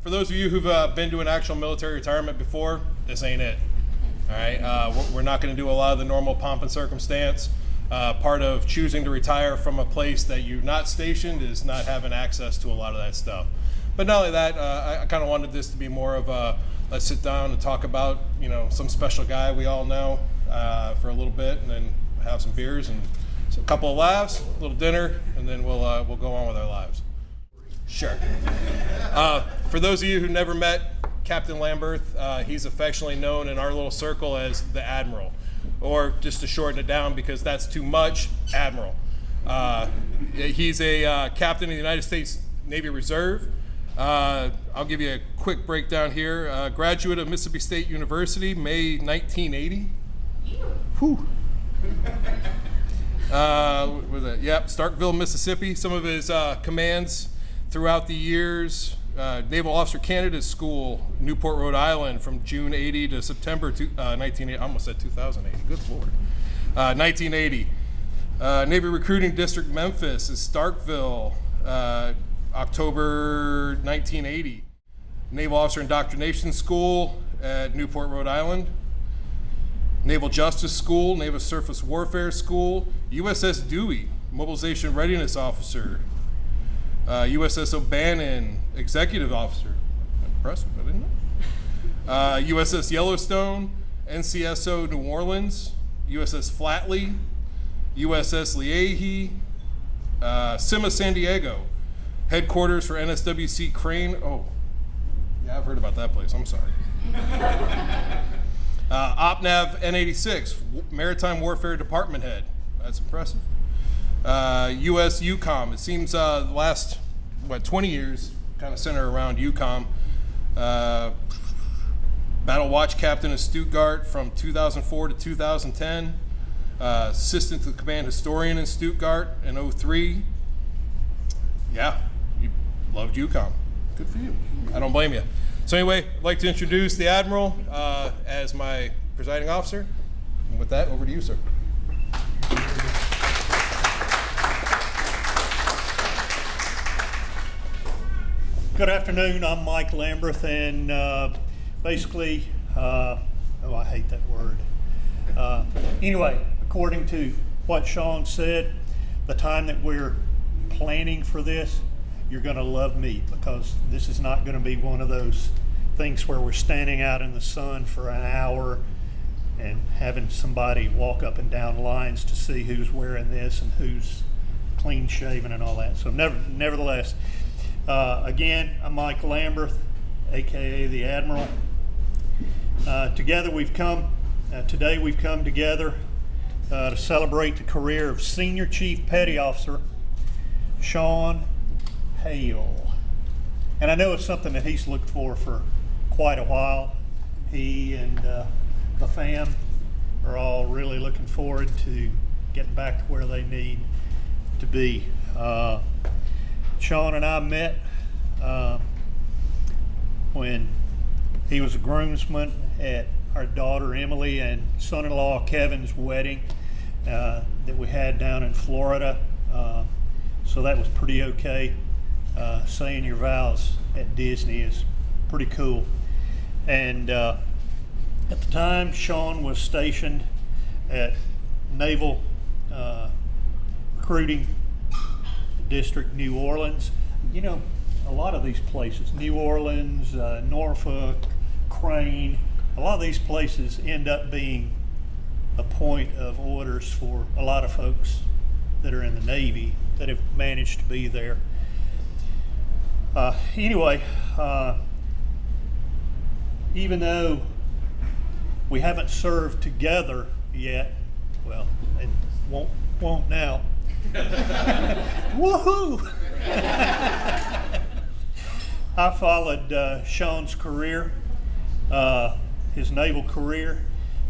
for those of you who've been to an actual military retirement before, this ain't it. All right, we're not going to do a lot of the normal pomp and circumstance. Part of choosing to retire from a place that you're not stationed is not having access to a lot of that stuff. But not only that, I kind of wanted this to be more of a let's sit down and talk about, you know, some special guy we all know for a little bit, and then have some beers and a couple of laughs, a little dinner, and then we'll go on with our lives. Sure. For those of you who never met Captain Lamberth, he's affectionately known in our little circle as the Admiral, or just to shorten it down because that's too much, Admiral. He's a captain of the United States Navy Reserve. I'll give you a quick breakdown here. Graduate of Mississippi State University, May 1980. Whew. Was it? Yep, Starkville, Mississippi. Some of his commands throughout the years. Naval Officer Candidate School, Newport, Rhode Island, from June 80 to September 1980. I almost said 2080. Good Lord. 1980. Navy Recruiting District, Memphis is Starkville, October 1980. Naval Officer Indoctrination School at Newport, Rhode Island. Naval Justice School, Naval Surface Warfare School, USS Dewey, Mobilization Readiness Officer, USS O'Bannon, Executive Officer. Impressive, I didn't know. USS Yellowstone, NCSO New Orleans, USS Flatley, USS Leahy, SIMA San Diego, headquarters for NSWC Crane. Oh, yeah, I've heard about that place, I'm sorry. OPNAV N86, Maritime Warfare Department Head. That's impressive. US UCOM. It seems the last, 20 years kind of center around UCOM. Battle Watch Captain of Stuttgart from 2004 to 2010. Assistant to the Command Historian in Stuttgart in 2003. Yeah, you loved UCOM. Good for you. I don't blame you. So anyway, I'd like to introduce the Admiral as my presiding officer. And with that, over to you, sir. Good afternoon, I'm Mike Lamberth, and basically, I hate that word. Anyway, according to what Shawn said, the time that we're planning for this, you're going to love me, because this is not going to be one of those things where we're standing out in the sun for an hour and having somebody walk up and down lines to see who's wearing this and who's clean shaven and all that. So nevertheless, again, I'm Mike Lamberth, aka the Admiral. Today we've come together to celebrate the career of Senior Chief Petty Officer Shawn Hale. And I know it's something that he's looked for quite a while. He and the fam are all really looking forward to getting back to where they need to be. Shawn and I met when he was a groomsman at our daughter Emily and son-in-law Kevin's wedding that we had down in Florida. So that was pretty okay. Saying your vows at Disney is pretty cool. And at the time, Shawn was stationed at Naval Recruiting District, New Orleans. You know, a lot of these places, New Orleans, Norfolk, Crane, a lot of these places end up being a point of orders for a lot of folks that are in the Navy that have managed to be there. Anyway, even though we haven't served together yet, well, and won't now. Woohoo! I followed Shawn's career, his naval career,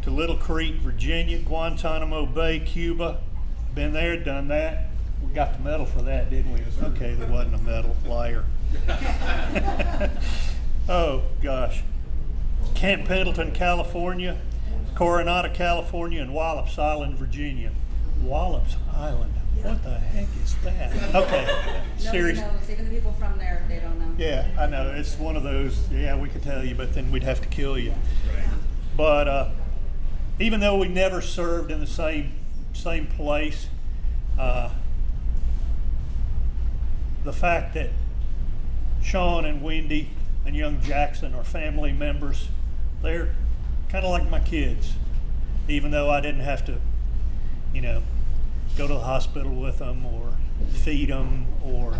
to Little Creek, Virginia, Guantanamo Bay, Cuba. Been there, done that. We got the medal for that, didn't we? Yes, sir. Okay, there wasn't a medal, liar. Oh, gosh. Camp Pendleton, California, Coronado, California, and Wallops Island, Virginia. Wallops Island. What the heck is that? Okay, Nobody serious. knows. Even the people from there, they don't know. Yeah, I know. It's one of those, yeah, we could tell you, but then we'd have to kill you. But even though we never served in the same place, the fact that Shawn and Wendy and young Jackson are family members, they're kind of like my kids, even though I didn't have to, go to the hospital with them or feed them or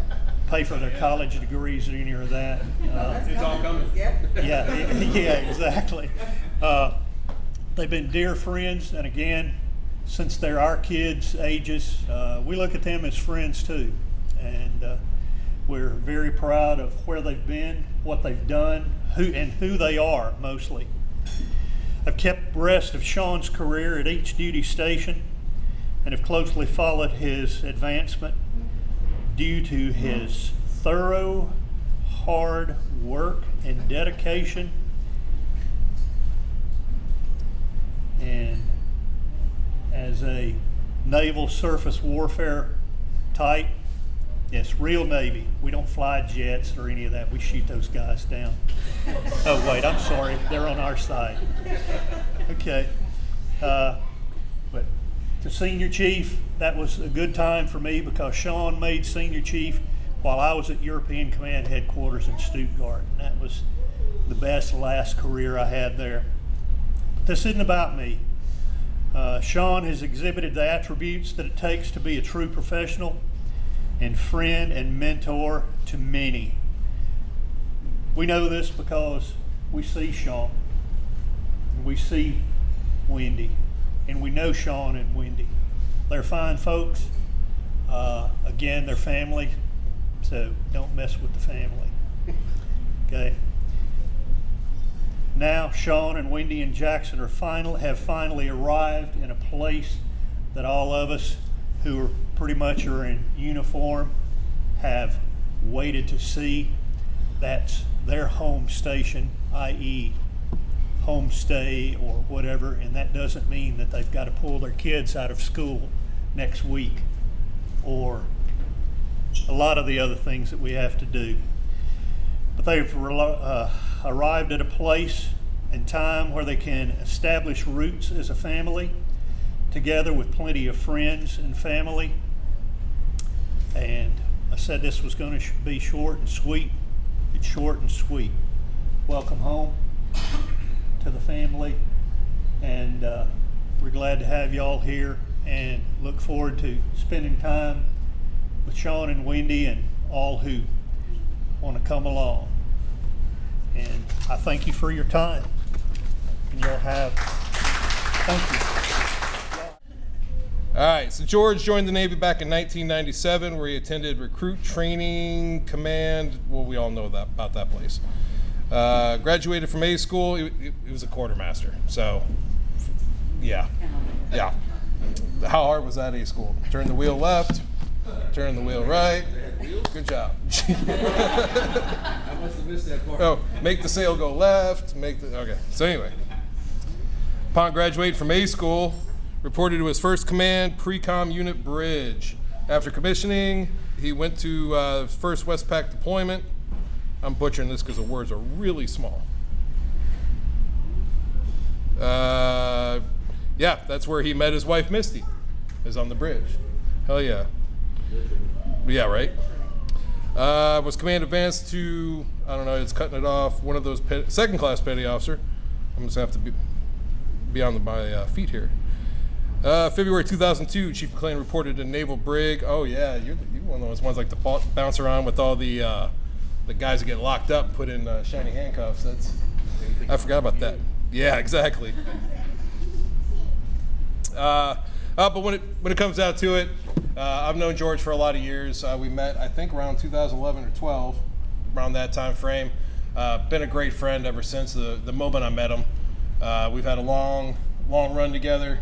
pay for their college degrees or any of that. It's all coming. Yep. Yeah, exactly. They've been dear friends, and again, since they're our kids' ages, we look at them as friends too. And we're very proud of where they've been, what they've done, who they are mostly. I've kept abreast of Shawn's career at each duty station and have closely followed his advancement due to his thorough, hard work and dedication. And as a naval surface warfare type, yes, real Navy. We don't fly jets or any of that. We shoot those guys down. Oh, wait, I'm sorry. They're on our side. Okay. But to Senior Chief, that was a good time for me because Shawn made Senior Chief while I was at European Command Headquarters in Stuttgart. And that was the best last career I had there. But this isn't about me. Shawn has exhibited the attributes that it takes to be a true professional and friend and mentor to many. We know this because we see Shawn, and we see Wendy, and we know Shawn and Wendy. They're fine folks. Again, they're family, so don't mess with the family. Okay. Now, Shawn and Wendy and Jackson have finally arrived in a place that all of us who are pretty much are in uniform have waited to see. That's their home station, i.e. homestay or whatever, and that doesn't mean that they've got to pull their kids out of school next week or a lot of the other things that we have to do. But they've arrived at a place and time where they can establish roots as a family, together with plenty of friends and family. And I said this was going to be short and sweet. It's short and sweet. Welcome home to the family, and we're glad to have y'all here and look forward to spending time with Shawn and Wendy and all who want to come along. And I thank you for your time. And you'll have, thank you. All right, so George joined the Navy back in 1997, where he attended recruit training command. Well, we all know that about that place. Graduated from A school. He was a quartermaster. So, yeah. How hard was that A school? Turn the wheel left, turn the wheel right. Good job. I must have missed that part. Oh, make the sail go left. Okay. So anyway, upon graduating from A school, reported to his first command, pre-com unit bridge. After commissioning, he went to first Westpac deployment. I'm butchering this because the words are really small. Yeah, that's where he met his wife, Misty, is on the bridge. Hell yeah. Yeah, right? Was command advanced to, I don't know, it's cutting it off, one of those second class petty officer. I'm just going to have to be on my feet here. February 2002, Chief McClain reported a naval brig. Oh yeah, you're one of those ones like to bounce around with all the guys that get locked up, put in shiny handcuffs. I forgot about that. Yeah, exactly. But when it comes down to it, I've known George for a lot of years. We met, I think, around 2011 or 12, around that time frame. Been a great friend ever since the moment I met him. We've had a long run together.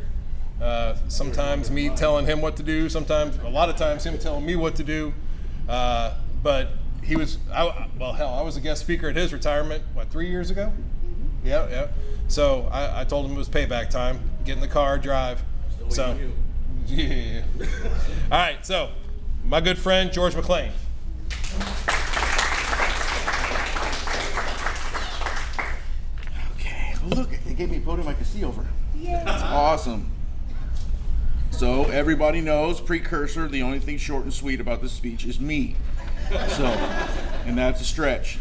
Sometimes me telling him what to do, a lot of times him telling me what to do. But he was, I was a guest speaker at his retirement, 3 years ago? Yeah. So I told him it was payback time. Get in the car, drive. Yeah. All right, so my good friend, George McClain. Okay, well, look, they gave me a podium I could see over. Yeah. That's awesome. So everybody knows, precursor, the only thing short and sweet about this speech is me. So, and that's a stretch.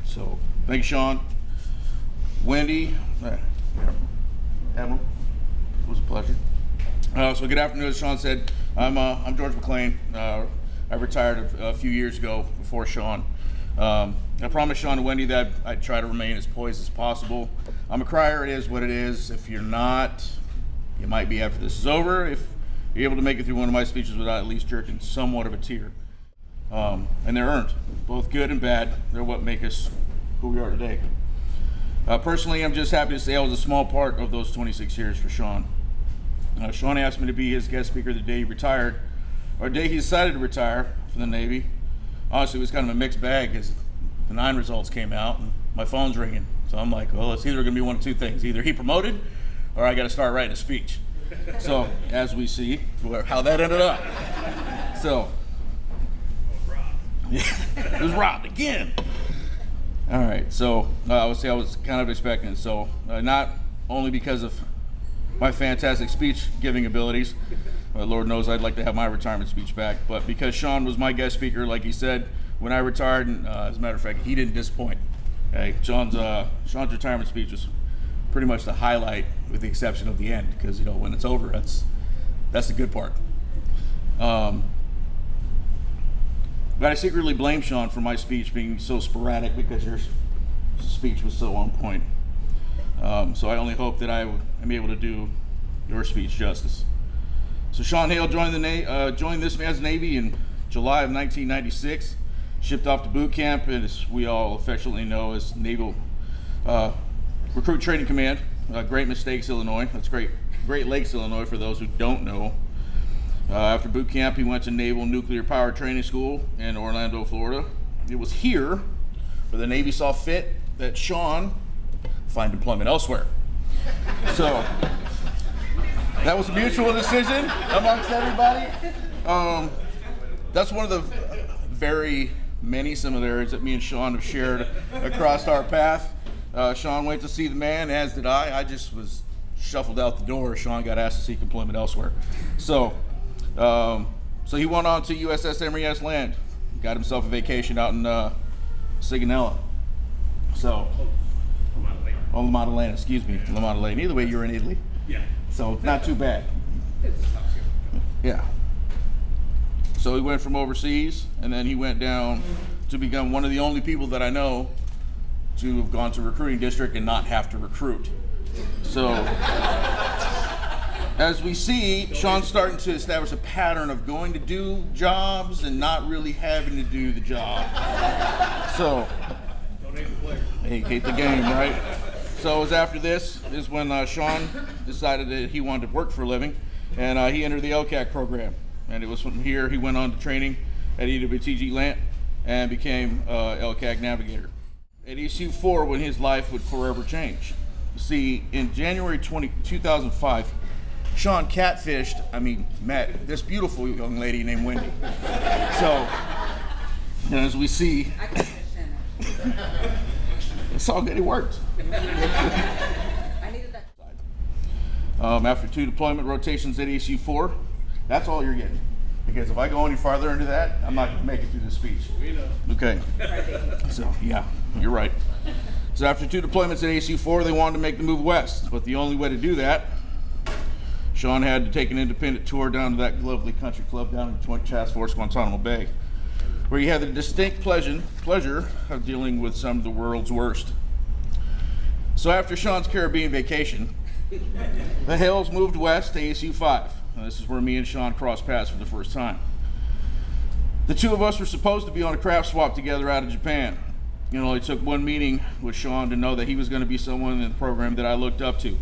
So, thanks, Shawn. Wendy, Admiral, it was a pleasure. So good afternoon, as Shawn said. I'm George McClain. I retired a few years ago before Shawn. I promised Shawn and Wendy that I'd try to remain as poised as possible. I'm a crier, it is what it is. If you're not, you might be after this is over. If you're able to make it through one of my speeches without at least jerking somewhat of a tear. And they're earned, both good and bad. They're what make us who we are today. Personally, I'm just happy to say I was a small part of those 26 years for Shawn. Shawn asked me to be his guest speaker the day he retired, or the day he decided to retire from the Navy. Honestly, it was kind of a mixed bag because the 9 results came out and my phone's ringing. So I'm like, well, it's either going to be one of two things. Either he promoted or I got to start writing a speech. So, as we see, how that ended up. So, it was robbed again. All right, so I would say I was kind of expecting it. So, not only because of my fantastic speech giving abilities, Lord knows I'd like to have my retirement speech back, but because Shawn was my guest speaker, like he said, when I retired, and as a matter of fact, he didn't disappoint. Okay, Shawn's retirement speech was pretty much the highlight, with the exception of the end, because when it's over, that's the good part. But I secretly blame Shawn for my speech being so sporadic because your speech was so on point. So I only hope that I am able to do your speech justice. So Shawn Hale joined this man's Navy in July of 1996, shipped off to boot camp, and as we all affectionately know as Naval Recruit Training Command, Great Mistakes, Illinois. That's Great Lakes, Illinois, for those who don't know. After boot camp, he went to Naval Nuclear Power Training School in Orlando, Florida. It was here where the Navy saw fit that Shawn find employment elsewhere. So that was a mutual decision amongst everybody. That's one of the very many similarities that me and Shawn have shared across our path. Shawn went to see the man, as did I. I just was shuffled out the door. Shawn got asked to seek employment elsewhere. So he went on to USS MES Land, got himself a vacation out in Sigonella. So, La Maddalena, excuse me, La Maddalena. Either way, you're in Italy. Yeah. So not too bad. Yeah. So he went from overseas, and then he went down to become one of the only people that I know to have gone to recruiting district and not have to recruit. So, as we see, Shawn's starting to establish a pattern of going to do jobs and not really having to do the job. So, Don't hate the player. hate the game, right? So it was after this is when Shawn decided that he wanted to work for a living, and he entered the LCAC program. And it was from here he went on to training at EWTG Lant and became LCAC navigator. At ECU-4, when his life would forever change. See, in January 2005, Shawn met this beautiful young lady named Wendy. So, and as we see, I can understand that. it's all good, it worked. I needed that. After 2 deployment rotations at ECU-4, that's all you're getting. Because if I go any farther into that, I'm not going to make it through this speech. We know. Okay. So, yeah, you're right. So after 2 deployments at ECU-4, they wanted to make the move west. But the only way to do that, Shawn had to take an independent tour down to that lovely country club down in Joint Task Force Guantanamo Bay, where he had the distinct pleasure of dealing with some of the world's worst. So after Shawn's Caribbean vacation, the Hales moved west to ECU-5. This is where me and Shawn crossed paths for the first time. The two of us were supposed to be on a craft swap together out of Japan. It only took one meeting with Shawn to know that he was going to be someone in the program that I looked up to.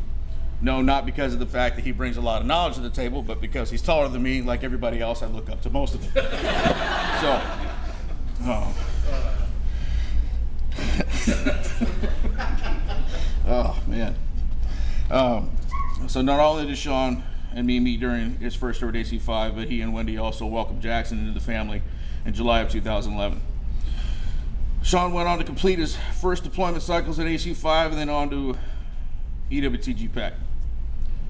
No, not because of the fact that he brings a lot of knowledge to the table, but because he's taller than me. Like everybody else, I look up to most of them. So, oh man. So not only did Shawn and me during his first tour at AC5, but he and Wendy also welcomed Jackson into the family in July of 2011. Shawn went on to complete his first deployment cycles at AC5 and then on to EWTG PAC.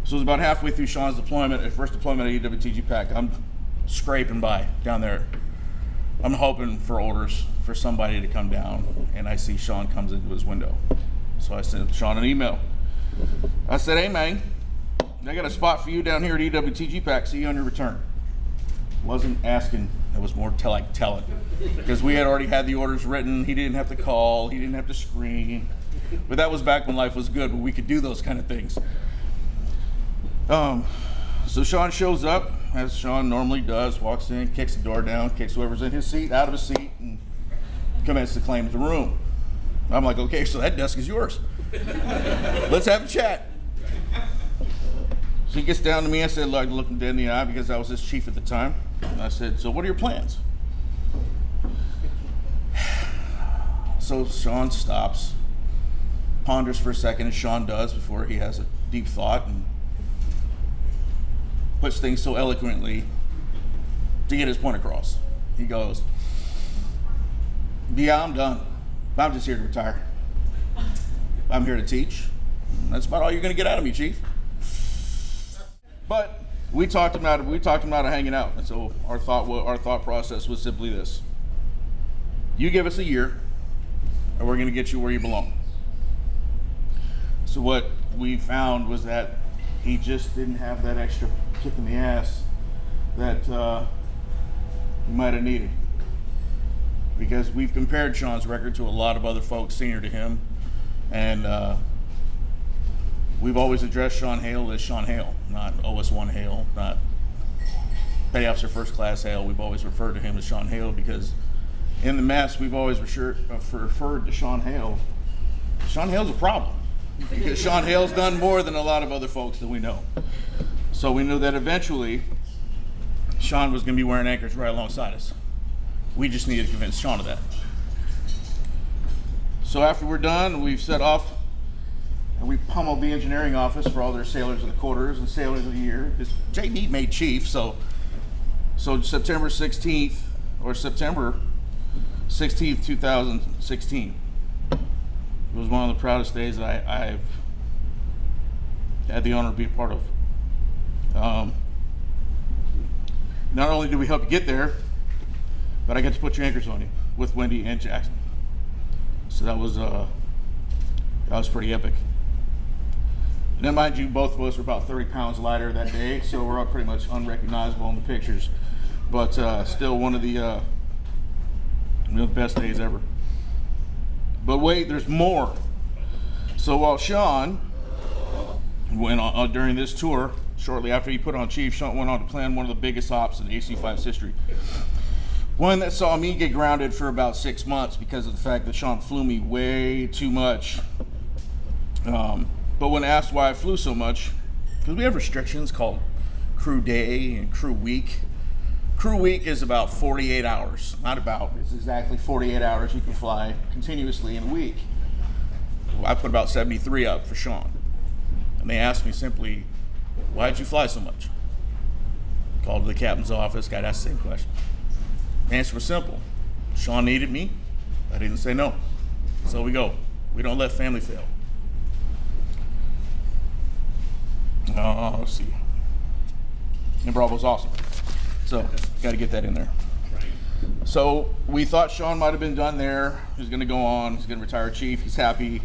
So it was about halfway through Shawn's deployment, first deployment at EWTG PAC. I'm scraping by down there. I'm hoping for orders for somebody to come down, and I see Shawn comes into his window. So I sent Shawn an email. I said, hey man, I got a spot for you down here at EWTG PAC, see you on your return. Wasn't asking, it was more like telling. Because we had already had the orders written, he didn't have to call, he didn't have to screen. But that was back when life was good, when we could do those kind of things. So Shawn shows up, as Shawn normally does, walks in, kicks the door down, kicks whoever's in his seat out of his seat, and commences to claim the room. I'm like, okay, so that desk is yours. Let's have a chat. So he gets down to me. I said, look, looking dead in the eye because I was his chief at the time. And I said, so what are your plans? So Shawn stops, ponders for a second, as Shawn does before he has a deep thought, and puts things so eloquently to get his point across. He goes, yeah, I'm done. I'm just here to retire. I'm here to teach. That's about all you're going to get out of me, Chief. But we talked him out of hanging out, and so our thought process was simply this: you give us a year, and we're going to get you where you belong. So what we found was that he just didn't have that extra kick in the ass that he might have needed. Because we've compared Shawn's record to a lot of other folks senior to him, and we've always addressed Shawn Hale as Shawn Hale, not OS1 Hale, not Petty Officer First Class Hale. We've always referred to him as Shawn Hale because in the mess we've always referred to Shawn Hale. Shawn Hale's a problem because Shawn Hale's done more than a lot of other folks that we know. So we knew that eventually Shawn was going to be wearing anchors right alongside us. We just needed to convince Shawn of that. So after we're done, we've set off and we pummeled the engineering office for all their sailors of the quarters and sailors of the year. JD made chief, so September 16th, 2016, it was one of the proudest days that I've had the honor to be a part of. Not only did we help you get there, but I got to put your anchors on you with Wendy and Jackson. So that was pretty epic. And then mind you, both of us were about 30 pounds lighter that day, so we're all pretty much unrecognizable in the pictures. But still one of the best days ever. But wait, there's more. So while Shawn went on during this tour, shortly after he put on chief, Shawn went on to plan one of the biggest ops in AC5's history. One that saw me get grounded for about 6 months because of the fact that Shawn flew me way too much. But when asked why I flew so much, because we have restrictions called crew day and crew week. Crew week is about 48 hours. It's exactly 48 hours you can fly continuously in a week. Well, I put about 73 up for Shawn. And they asked me simply, why'd you fly so much? Called to the captain's office, got asked the same question. The answer was simple. Shawn needed me. I didn't say no. So we go. We don't let family fail. Let's see. And Bravo's awesome. So, got to get that in there. So, we thought Shawn might have been done there. He's going to go on. He's going to retire chief. He's happy.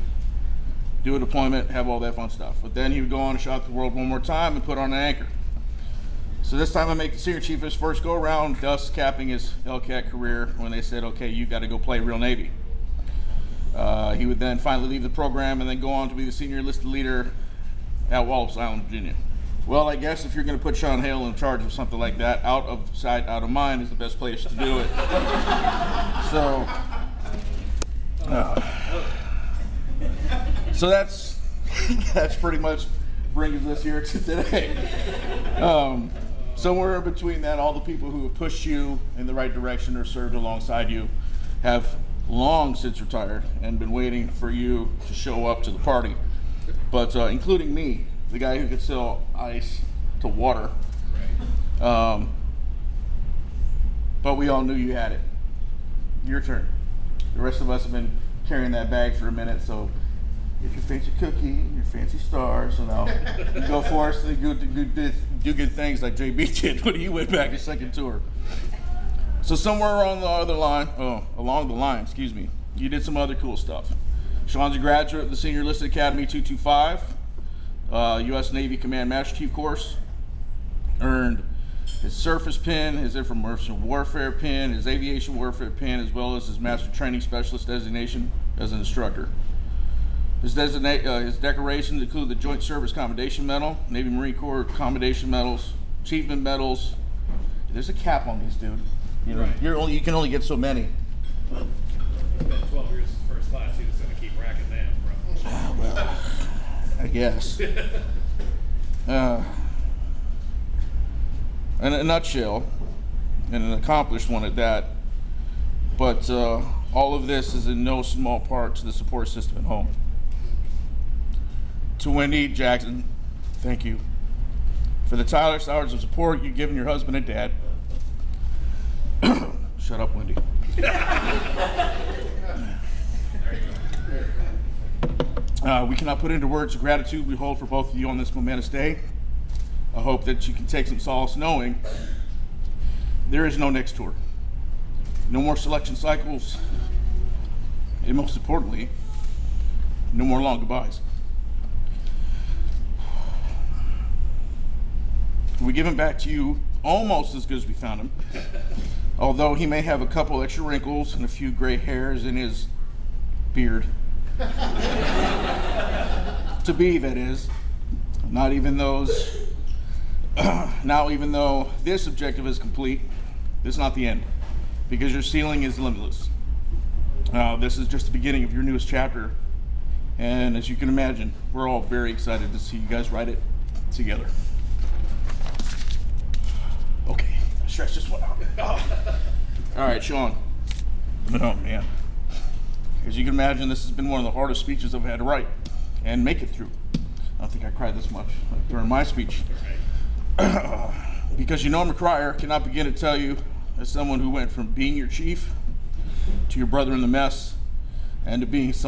Do a deployment, have all that fun stuff. But then he would go on and shot the world one more time and put on an anchor. So this time I make the senior chief his first go around, thus capping his LCAT career when they said, okay, you got to go play real Navy. He would then finally leave the program and then go on to be the senior enlisted leader at Wallops Island, Virginia. Well, I guess if you're going to put Shawn Hale in charge of something like that, out of sight, out of mind is the best place to do it. So that's pretty much brings us here to today. Somewhere in between that, all the people who have pushed you in the right direction or served alongside you have long since retired and been waiting for you to show up to the party. But including me, the guy who could sell ice to water. But we all knew you had it. Your turn. The rest of us have been carrying that bag for a minute, so get your fancy cookie, your fancy stars, and I'll go for us to do good things like JB did when he went back his second tour. So somewhere along the line, you did some other cool stuff. Shawn's a graduate of the Senior Enlisted Academy 225, U.S. Navy Command Master Chief course. Earned his surface pin, his information warfare pin, his aviation warfare pin, as well as his Master Training Specialist designation as an instructor. His decorations include the Joint Service Commendation Medal, Navy Marine Corps Commendation Medals, Achievement Medals. There's a cap on these, dude. You know, Right. you can only get so many. It's been 12 years since first class. He's just going to keep racking them, bro. Well, I guess. In a nutshell, and an accomplished one at that, but all of this is in no small part to the support system at home. To Wendy Jackson, thank you for the tireless hours of support you've given your husband and dad. Shut up, Wendy. We cannot put into words the gratitude we hold for both of you on this momentous day. I hope that you can take some solace knowing there is no next tour, no more selection cycles, and most importantly, no more long goodbyes. We give him back to you almost as good as we found him, although he may have a couple extra wrinkles and a few gray hairs in his beard. To be, that is. Not even those. Now, even though this objective is complete, this is not the end, because your ceiling is limitless. This is just the beginning of your newest chapter, and as you can imagine, we're all very excited to see you guys write it together. Okay, stretch this one out. All right, Shawn. Oh, man. As you can imagine, this has been one of the hardest speeches I've had to write and make it through. I don't think I cried this much during my speech. Because you know I'm a crier, cannot begin to tell you, as someone who went from being your chief to your brother in the mess, and to being just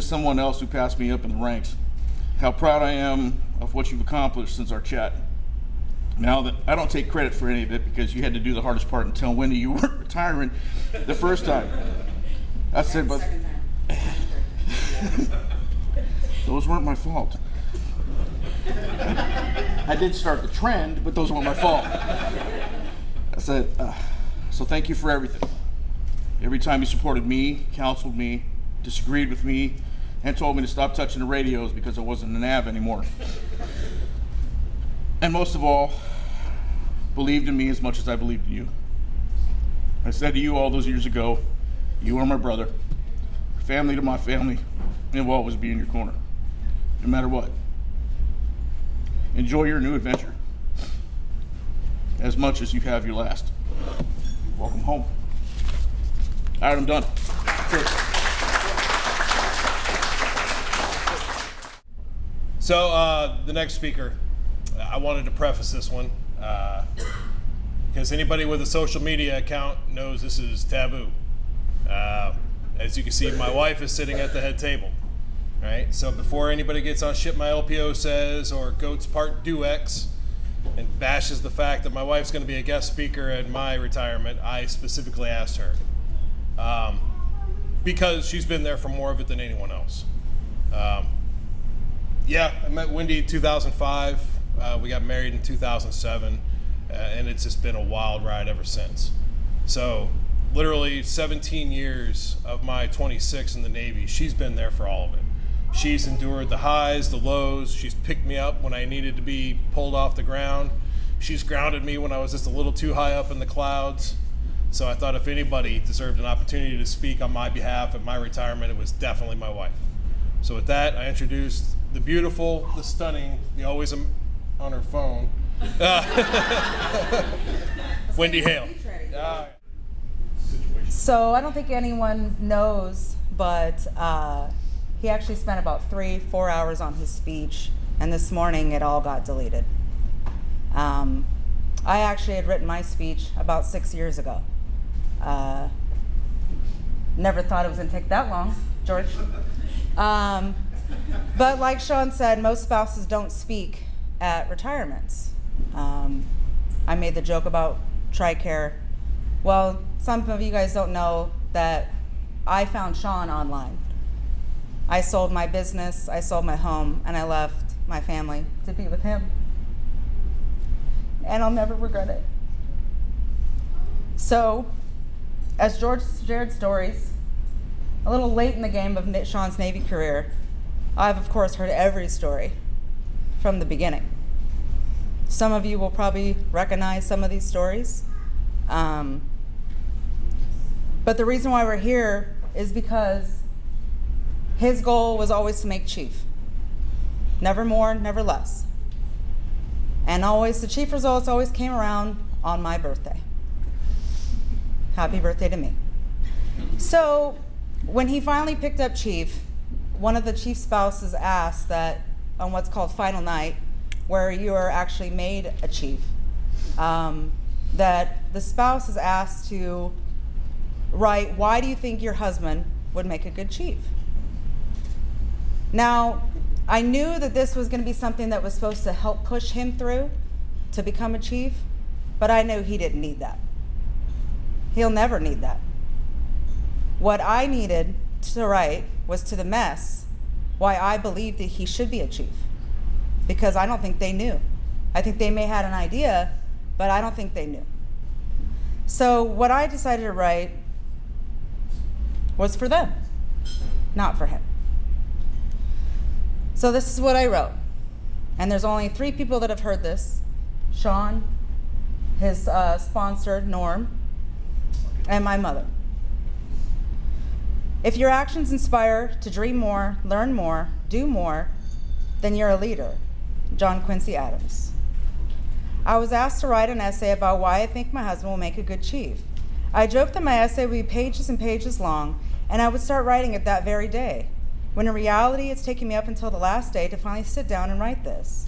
someone else who passed me up in the ranks, how proud I am of what you've accomplished since our chat. Now that I don't take credit for any of it, because you had to do the hardest part and tell Wendy you weren't retiring the first time. I said, but Second time. those weren't my fault. I did start the trend, but those weren't my fault. I said, so thank you for everything. Every time you supported me, counseled me, disagreed with me, and told me to stop touching the radios because I wasn't an Av anymore. And most of all, believed in me as much as I believed in you. I said to you all those years ago, you are my brother, family to my family, and will always be in your corner, no matter what. Enjoy your new adventure as much as you have your last. Welcome home. All right, I'm done. That's it. So the next speaker, I wanted to preface this one because anybody with a social media account knows this is taboo. As you can see, my wife is sitting at the head table. Right? So before anybody gets on Shit My LPO Says or Goats Part Duex and bashes the fact that my wife's going to be a guest speaker at my retirement, I specifically asked her. Because she's been there for more of it than anyone else. Yeah, I met Wendy in 2005. We got married in 2007. And it's just been a wild ride ever since. So literally 17 years of my 26 in the Navy, she's been there for all of it. She's endured the highs, the lows. She's picked me up when I needed to be pulled off the ground. She's grounded me when I was just a little too high up in the clouds. So I thought if anybody deserved an opportunity to speak on my behalf at my retirement, it was definitely my wife. So with that, I introduced the beautiful, the stunning, the always on her phone, Wendy Hale. So I don't think anyone knows, but he actually spent about 3-4 hours on his speech and this morning it all got deleted. I actually had written my speech about 6 years ago. Never thought it was going to take that long, George. But like Shawn said, most spouses don't speak at retirements. I made the joke about TRICARE. Well, some of you guys don't know that I found Shawn online. I sold my business, I sold my home, and I left my family to be with him. And I'll never regret it. So, as George shared stories, a little late in the game of Shawn's Navy career, I've of course heard every story from the beginning. Some of you will probably recognize some of these stories. But the reason why we're here is because his goal was always to make chief. Never more, never less. And always, the chief results always came around on my birthday. Happy birthday to me. So when he finally picked up chief, one of the chief spouses asked that on what's called final night, where you are actually made a chief, that the spouse is asked to write, why do you think your husband would make a good chief? Now, I knew that this was going to be something that was supposed to help push him through to become a chief, but I knew he didn't need that. He'll never need that. What I needed to write was to the mess why I believed that he should be a chief, because I don't think they knew. I think they may have had an idea, but I don't think they knew. So what I decided to write was for them, not for him. So this is what I wrote. And there's only 3 people that have heard this: Shawn, his sponsor, Norm, and my mother. If your actions inspire to dream more, learn more, do more, then you're a leader. John Quincy Adams. I was asked to write an essay about why I think my husband will make a good chief. I joked that my essay would be pages and pages long, and I would start writing it that very day, when in reality it's taken me up until the last day to finally sit down and write this.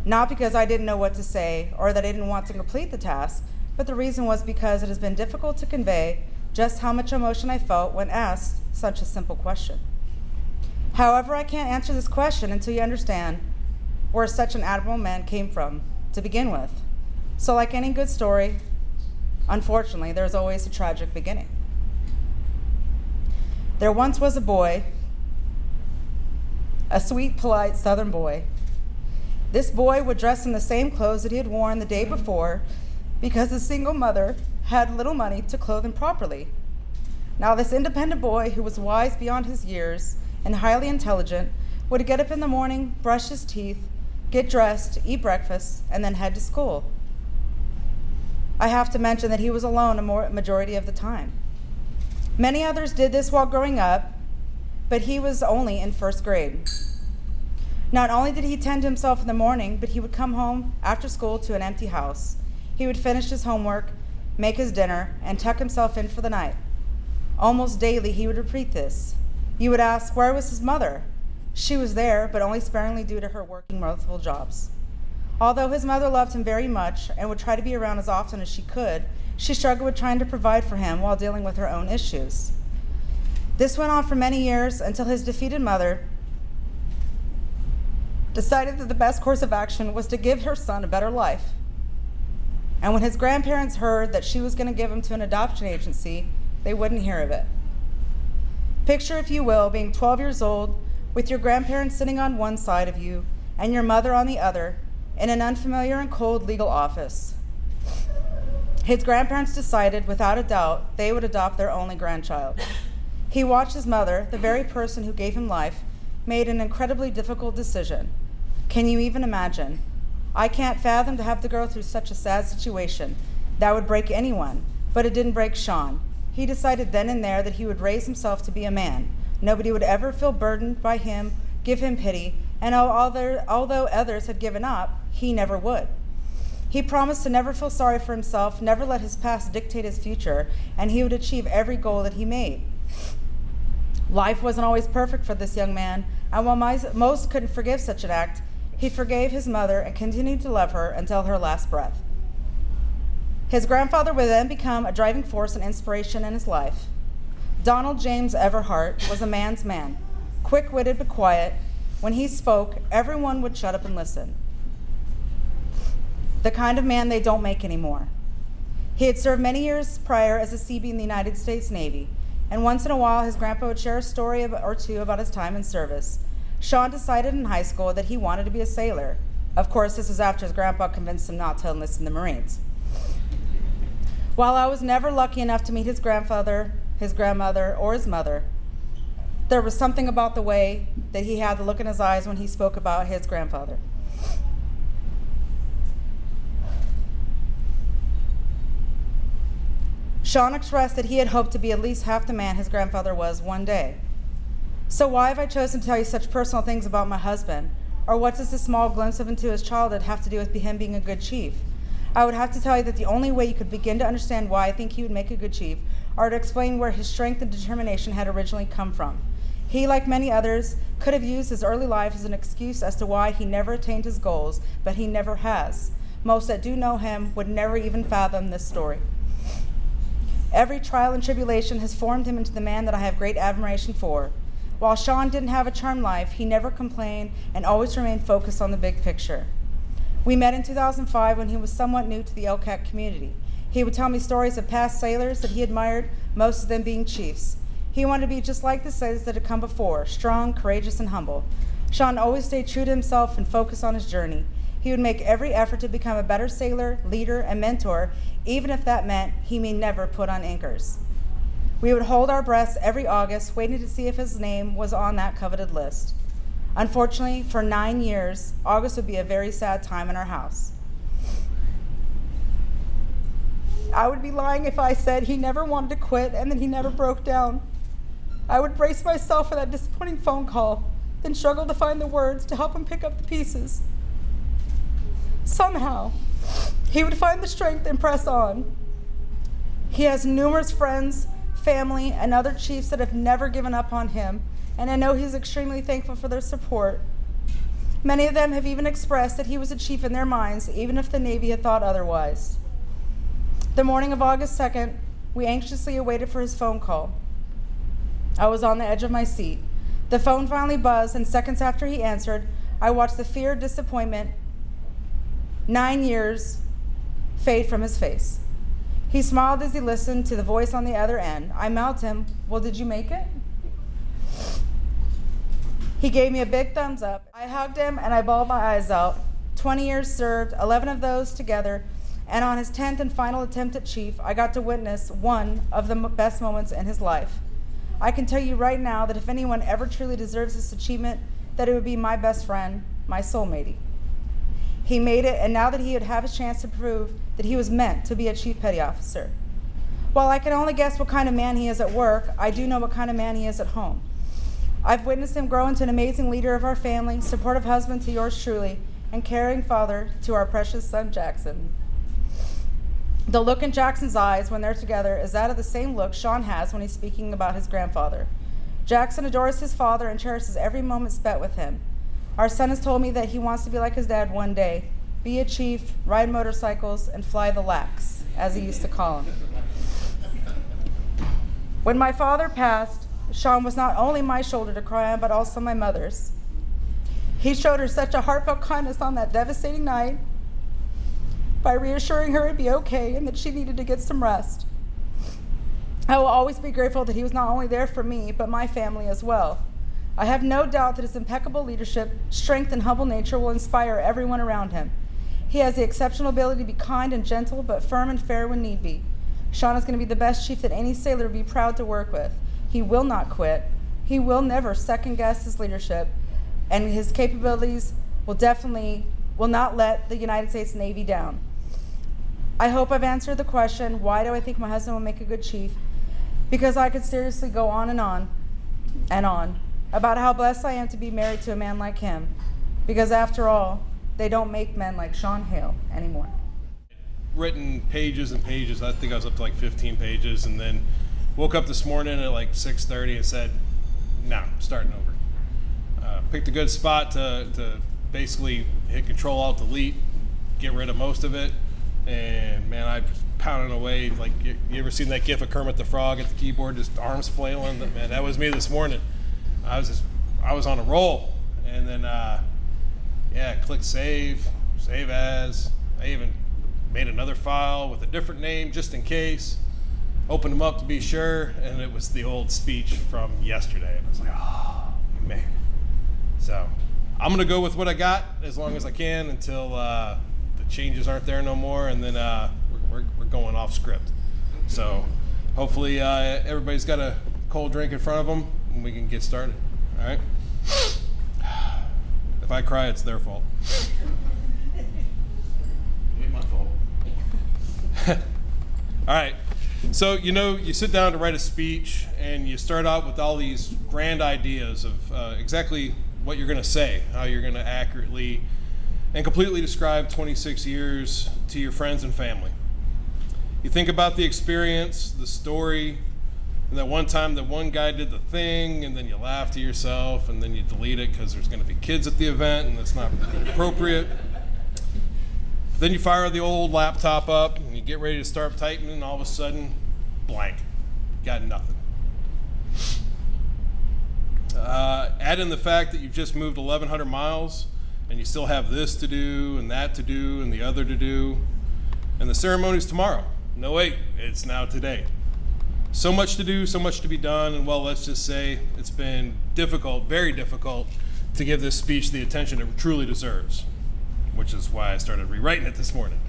Not because I didn't know what to say or that I didn't want to complete the task, but the reason was because it has been difficult to convey just how much emotion I felt when asked such a simple question. However, I can't answer this question until you understand where such an admirable man came from to begin with. So like any good story, unfortunately, there's always a tragic beginning. There once was a boy, a sweet, polite Southern boy. This boy would dress in the same clothes that he had worn the day before because his single mother had little money to clothe him properly. Now this independent boy, who was wise beyond his years and highly intelligent, would get up in the morning, brush his teeth, get dressed, eat breakfast, and then head to school. I have to mention that he was alone a majority of the time. Many others did this while growing up, but he was only in 1st grade. Not only did he tend to himself in the morning, but he would come home after school to an empty house. He would finish his homework, make his dinner, and tuck himself in for the night. Almost daily he would repeat this. You would ask, where was his mother? She was there, but only sparingly due to her working multiple jobs. Although his mother loved him very much and would try to be around as often as she could, she struggled with trying to provide for him while dealing with her own issues. This went on for many years until his defeated mother decided that the best course of action was to give her son a better life. And when his grandparents heard that she was going to give him to an adoption agency, they wouldn't hear of it. Picture, if you will, being 12 years old with your grandparents sitting on one side of you and your mother on the other in an unfamiliar and cold legal office. His grandparents decided, without a doubt, they would adopt their only grandchild. He watched his mother, the very person who gave him life, made an incredibly difficult decision. Can you even imagine? I can't fathom to have to go through such a sad situation. That would break anyone, but it didn't break Shawn. He decided then and there that he would raise himself to be a man. Nobody would ever feel burdened by him, give him pity, and although others had given up, he never would. He promised to never feel sorry for himself, never let his past dictate his future, and he would achieve every goal that he made. Life wasn't always perfect for this young man, and while most couldn't forgive such an act, He forgave his mother and continued to love her until her last breath. His grandfather would then become a driving force and inspiration in his life. Donald James Everhart was a man's man, quick-witted but quiet. When he spoke, everyone would shut up and listen. The kind of man they don't make anymore. He had served many years prior as a Seabee in the United States Navy, and once in a while his grandpa would share a story or two about his time in service. Shawn decided in high school that he wanted to be a sailor. Of course, this was after his grandpa convinced him not to enlist in the Marines. While I was never lucky enough to meet his grandfather, his grandmother, or his mother, there was something about the way that he had the look in his eyes when he spoke about his grandfather. Shawn expressed that he had hoped to be at least half the man his grandfather was one day. So why have I chosen to tell you such personal things about my husband? Or what does this small glimpse into his childhood have to do with him being a good chief? I would have to tell you that the only way you could begin to understand why I think he would make a good chief are to explain where his strength and determination had originally come from. He, like many others, could have used his early life as an excuse as to why he never attained his goals, but he never has. Most that do know him would never even fathom this story. Every trial and tribulation has formed him into the man that I have great admiration for. While Shawn didn't have a charmed life, he never complained and always remained focused on the big picture. We met in 2005 when he was somewhat new to the LCAC community. He would tell me stories of past sailors that he admired, most of them being chiefs. He wanted to be just like the sailors that had come before, strong, courageous, and humble. Shawn always stayed true to himself and focused on his journey. He would make every effort to become a better sailor, leader, and mentor, even if that meant he may never put on anchors. We would hold our breaths every August, waiting to see if his name was on that coveted list. Unfortunately, for 9 years, August would be a very sad time in our house. I would be lying if I said he never wanted to quit and that he never broke down. I would brace myself for that disappointing phone call, then struggle to find the words to help him pick up the pieces. Somehow, he would find the strength and press on. He has numerous friends, family, and other chiefs that have never given up on him, and I know he's extremely thankful for their support. Many of them have even expressed that he was a chief in their minds, even if the Navy had thought otherwise. The morning of August 2nd, we anxiously awaited for his phone call. I was on the edge of my seat. The phone finally buzzed, and seconds after he answered, I watched the fear, disappointment, 9 years, fade from his face. He smiled as he listened to the voice on the other end. I mouthed him, well, did you make it? He gave me a big thumbs up. I hugged him and I bawled my eyes out. 20 years served, 11 of those together, and on his 10th and final attempt at chief, I got to witness one of the best moments in his life. I can tell you right now that if anyone ever truly deserves this achievement, that it would be my best friend, my soulmate. He made it, and now that he would have a chance to prove that he was meant to be a chief petty officer. While I can only guess what kind of man he is at work, I do know what kind of man he is at home. I've witnessed him grow into an amazing leader of our family, supportive husband to yours truly, and caring father to our precious son, Jackson. The look in Jackson's eyes when they're together is that of the same look Shawn has when he's speaking about his grandfather. Jackson adores his father and cherishes every moment spent with him. Our son has told me that he wants to be like his dad one day, be a chief, ride motorcycles, and fly the lax, as he used to call him. When my father passed, Shawn was not only my shoulder to cry on, but also my mother's. He showed her such a heartfelt kindness on that devastating night by reassuring her it'd be okay and that she needed to get some rest. I will always be grateful that he was not only there for me, but my family as well. I have no doubt that his impeccable leadership, strength, and humble nature will inspire everyone around him. He has the exceptional ability to be kind and gentle, but firm and fair when need be. Shawn is going to be the best chief that any sailor would be proud to work with. He will not quit. He will never second-guess his leadership, and his capabilities will not let the United States Navy down. I hope I've answered the question, why do I think my husband will make a good chief? Because I could seriously go on and on and on about how blessed I am to be married to a man like him. Because after all, they don't make men like Shawn Hale anymore. Written pages and pages. I think I was up to like 15 pages, and then woke up this morning at like 6:30 and said, "No, I'm starting over." Picked a good spot to basically hit Control Alt Delete, get rid of most of it, and man, I was pounding away. Like, you ever seen that gif of Kermit the Frog at the keyboard, just arms flailing? Man, that was me this morning. I was on a roll, and then click save as. I even made another file with a different name just in case. Opened them up to be sure, and it was the old speech from yesterday. And I was like, oh man. So I'm gonna go with what I got as long as I can until the changes aren't there no more, and then we're going off script. So hopefully everybody's got a cold drink in front of them, and we can get started. All right. If I cry, it's their fault. Ain't my fault. All right. So, you sit down to write a speech, and you start out with all these grand ideas of exactly what you're going to say, how you're going to accurately and completely describe 26 years to your friends and family. You think about the experience, the story, and that one time that one guy did the thing, and then you laugh to yourself, and then you delete it because there's going to be kids at the event, and it's not appropriate. Then you fire the old laptop up, and you get ready to start typing, and all of a sudden, blank. Got nothing. Add in the fact that you've just moved 1,100 miles, and you still have this to do, and that to do, and the other to do. And the ceremony's tomorrow. No, wait, it's now today. So much to do, so much to be done, and well, let's just say it's been difficult, very difficult, to give this speech the attention it truly deserves, which is why I started rewriting it this morning.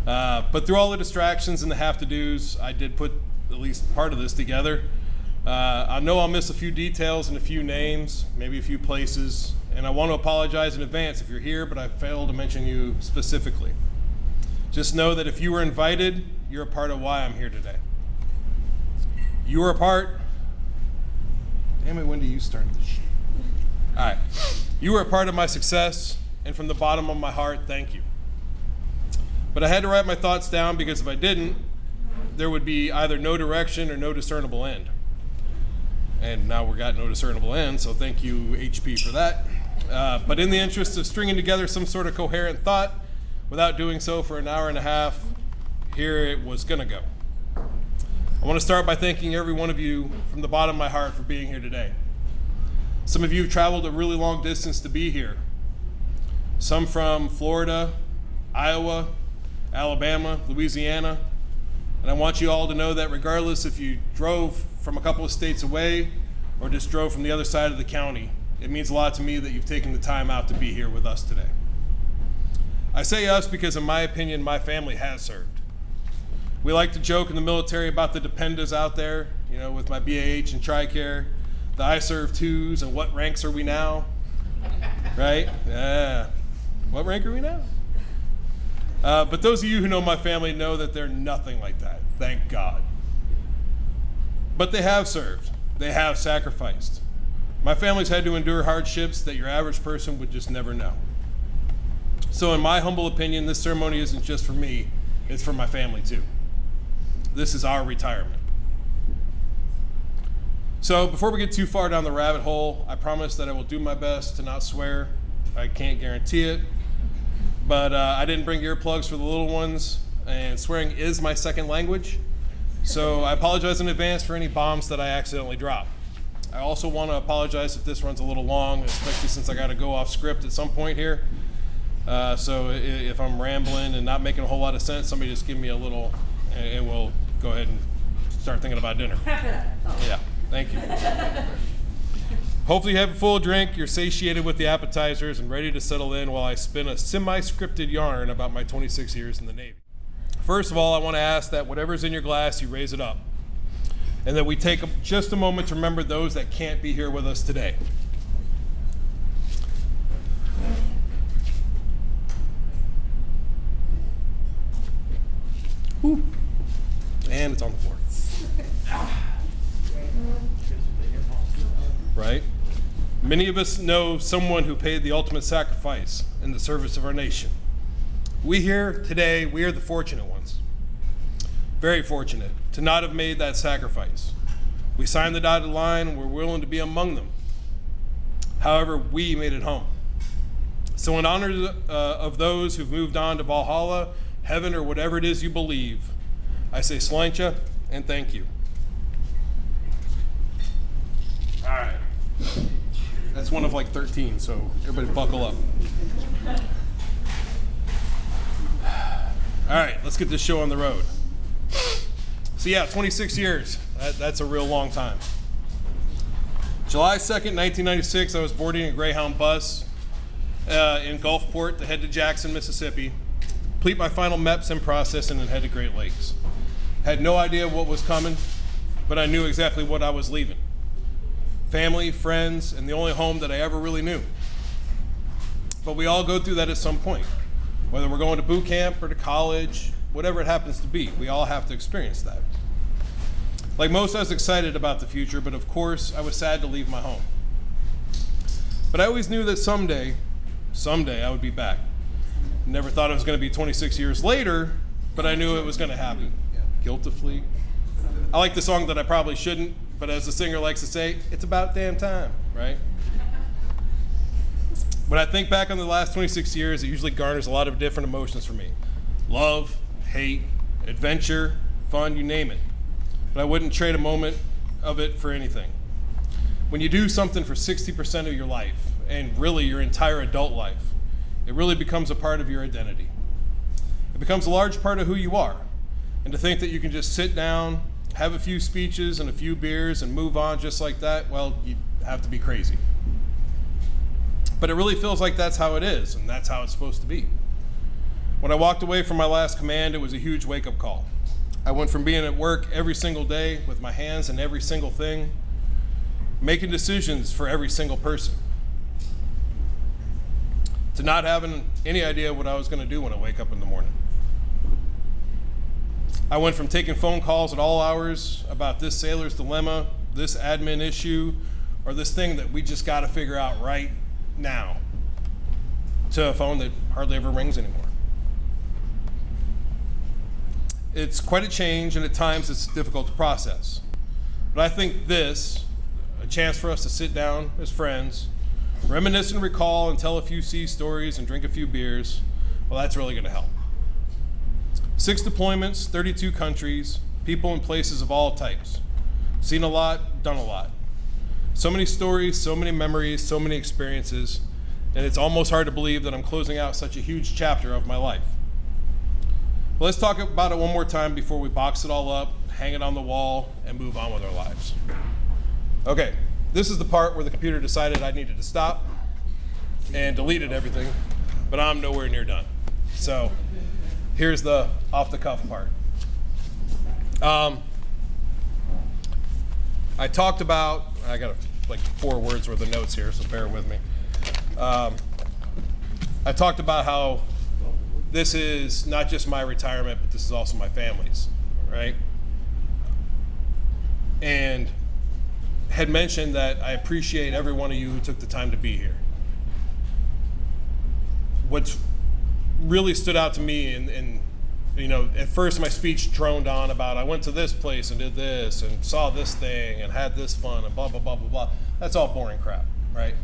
But through all the distractions and the have-to-dos, I did put at least part of this together. I know I'll miss a few details and a few names, maybe a few places, and I want to apologize in advance if you're here, but I failed to mention you specifically. Just know that if you were invited, you're a part of why I'm here today. You were a part. Damn it, when do you start this shit? All right. You were a part of my success, and from the bottom of my heart, thank you. But I had to write my thoughts down because if I didn't, there would be either no direction or no discernible end. And now we've got no discernible end, so thank you, HP, for that. But in the interest of stringing together some sort of coherent thought, without doing so for an hour and a half, here it was going to go. I want to start by thanking every one of you from the bottom of my heart for being here today. Some of you have traveled a really long distance to be here. Some from Florida, Iowa, Alabama, Louisiana. And I want you all to know that regardless if you drove from a couple of states away or just drove from the other side of the county, it means a lot to me that you've taken the time out to be here with us today. I say us because in my opinion, my family has served. We like to joke in the military about the dependas out there, with my BAH and TRICARE, the I serve twos, and what ranks are we now? Right? Yeah. What rank are we now? But those of you who know my family know that they're nothing like that, thank God. But they have served. They have sacrificed. My family's had to endure hardships that your average person would just never know. So in my humble opinion, this ceremony isn't just for me, it's for my family too. This is our retirement. So before we get too far down the rabbit hole, I promise that I will do my best to not swear. I can't guarantee it. But I didn't bring earplugs for the little ones, and swearing is my second language. So I apologize in advance for any bombs that I accidentally drop. I also want to apologize if this runs a little long, especially since I got to go off script at some point here. So if I'm rambling and not making a whole lot of sense, somebody just give me a little, and we'll go ahead and start thinking about dinner. Yeah, thank you. Hopefully you have a full drink, you're satiated with the appetizers, and ready to settle in while I spin a semi-scripted yarn about my 26 years in the Navy. First of all, I want to ask that whatever's in your glass, you raise it up, and that we take just a moment to remember those that can't be here with us today. Whew. And it's on the floor. Right? Many of us know someone who paid the ultimate sacrifice in the service of our nation. We here today, we are the fortunate ones. Very fortunate to not have made that sacrifice. We signed the dotted line and we're willing to be among them. However, we made it home. So in honor of those who've moved on to Valhalla, heaven, or whatever it is you believe, I say Slancha and thank you. All right. That's one of like 13, so everybody buckle up. All right, let's get this show on the road. So yeah, 26 years. That's a real long time. July 2nd, 1996, I was boarding a Greyhound bus in Gulfport to head to Jackson, Mississippi, complete my final MEPS and processing, and head to Great Lakes. Had no idea what was coming, but I knew exactly what I was leaving. Family, friends, and the only home that I ever really knew. But we all go through that at some point. Whether we're going to boot camp or to college, whatever it happens to be, we all have to experience that. Like most, I was excited about the future, but of course, I was sad to leave my home. But I always knew that someday I would be back. Never thought it was going to be 26 years later, but I knew it was going to happen. Guiltily. I like the song that I probably shouldn't, but as the singer likes to say, it's about damn time, right? When I think back on the last 26 years, it usually garners a lot of different emotions for me. Love, hate, adventure, fun, you name it. But I wouldn't trade a moment of it for anything. When you do something for 60% of your life, and really your entire adult life, it really becomes a part of your identity. It becomes a large part of who you are. And to think that you can just sit down, have a few speeches and a few beers and move on just like that, well, you have to be crazy. But it really feels like that's how it is, and that's how it's supposed to be. When I walked away from my last command, it was a huge wake-up call. I went from being at work every single day with my hands in every single thing, making decisions for every single person, to not having any idea what I was going to do when I wake up in the morning. I went from taking phone calls at all hours about this sailor's dilemma, this admin issue, or this thing that we just got to figure out right now, to a phone that hardly ever rings anymore. It's quite a change, and at times it's difficult to process. But I think this, a chance for us to sit down as friends, reminisce and recall and tell a few sea stories and drink a few beers, well, that's really going to help. 6 deployments, 32 countries, people and places of all types. Seen a lot, done a lot. So many stories, so many memories, so many experiences, and it's almost hard to believe that I'm closing out such a huge chapter of my life. But let's talk about it one more time before we box it all up, hang it on the wall, and move on with our lives. Okay, this is the part where the computer decided I needed to stop and deleted everything, but I'm nowhere near done. So here's the off-the-cuff part. I talked about, I got like 4 words worth of notes here, so bear with me. I talked about how this is not just my retirement, but this is also my family's, right? And had mentioned that I appreciate every one of you who took the time to be here. What's really stood out to me, and you know, at first my speech droned on about I went to this place and did this and saw this thing and had this fun and blah, blah, blah, blah, blah. That's all boring crap, right?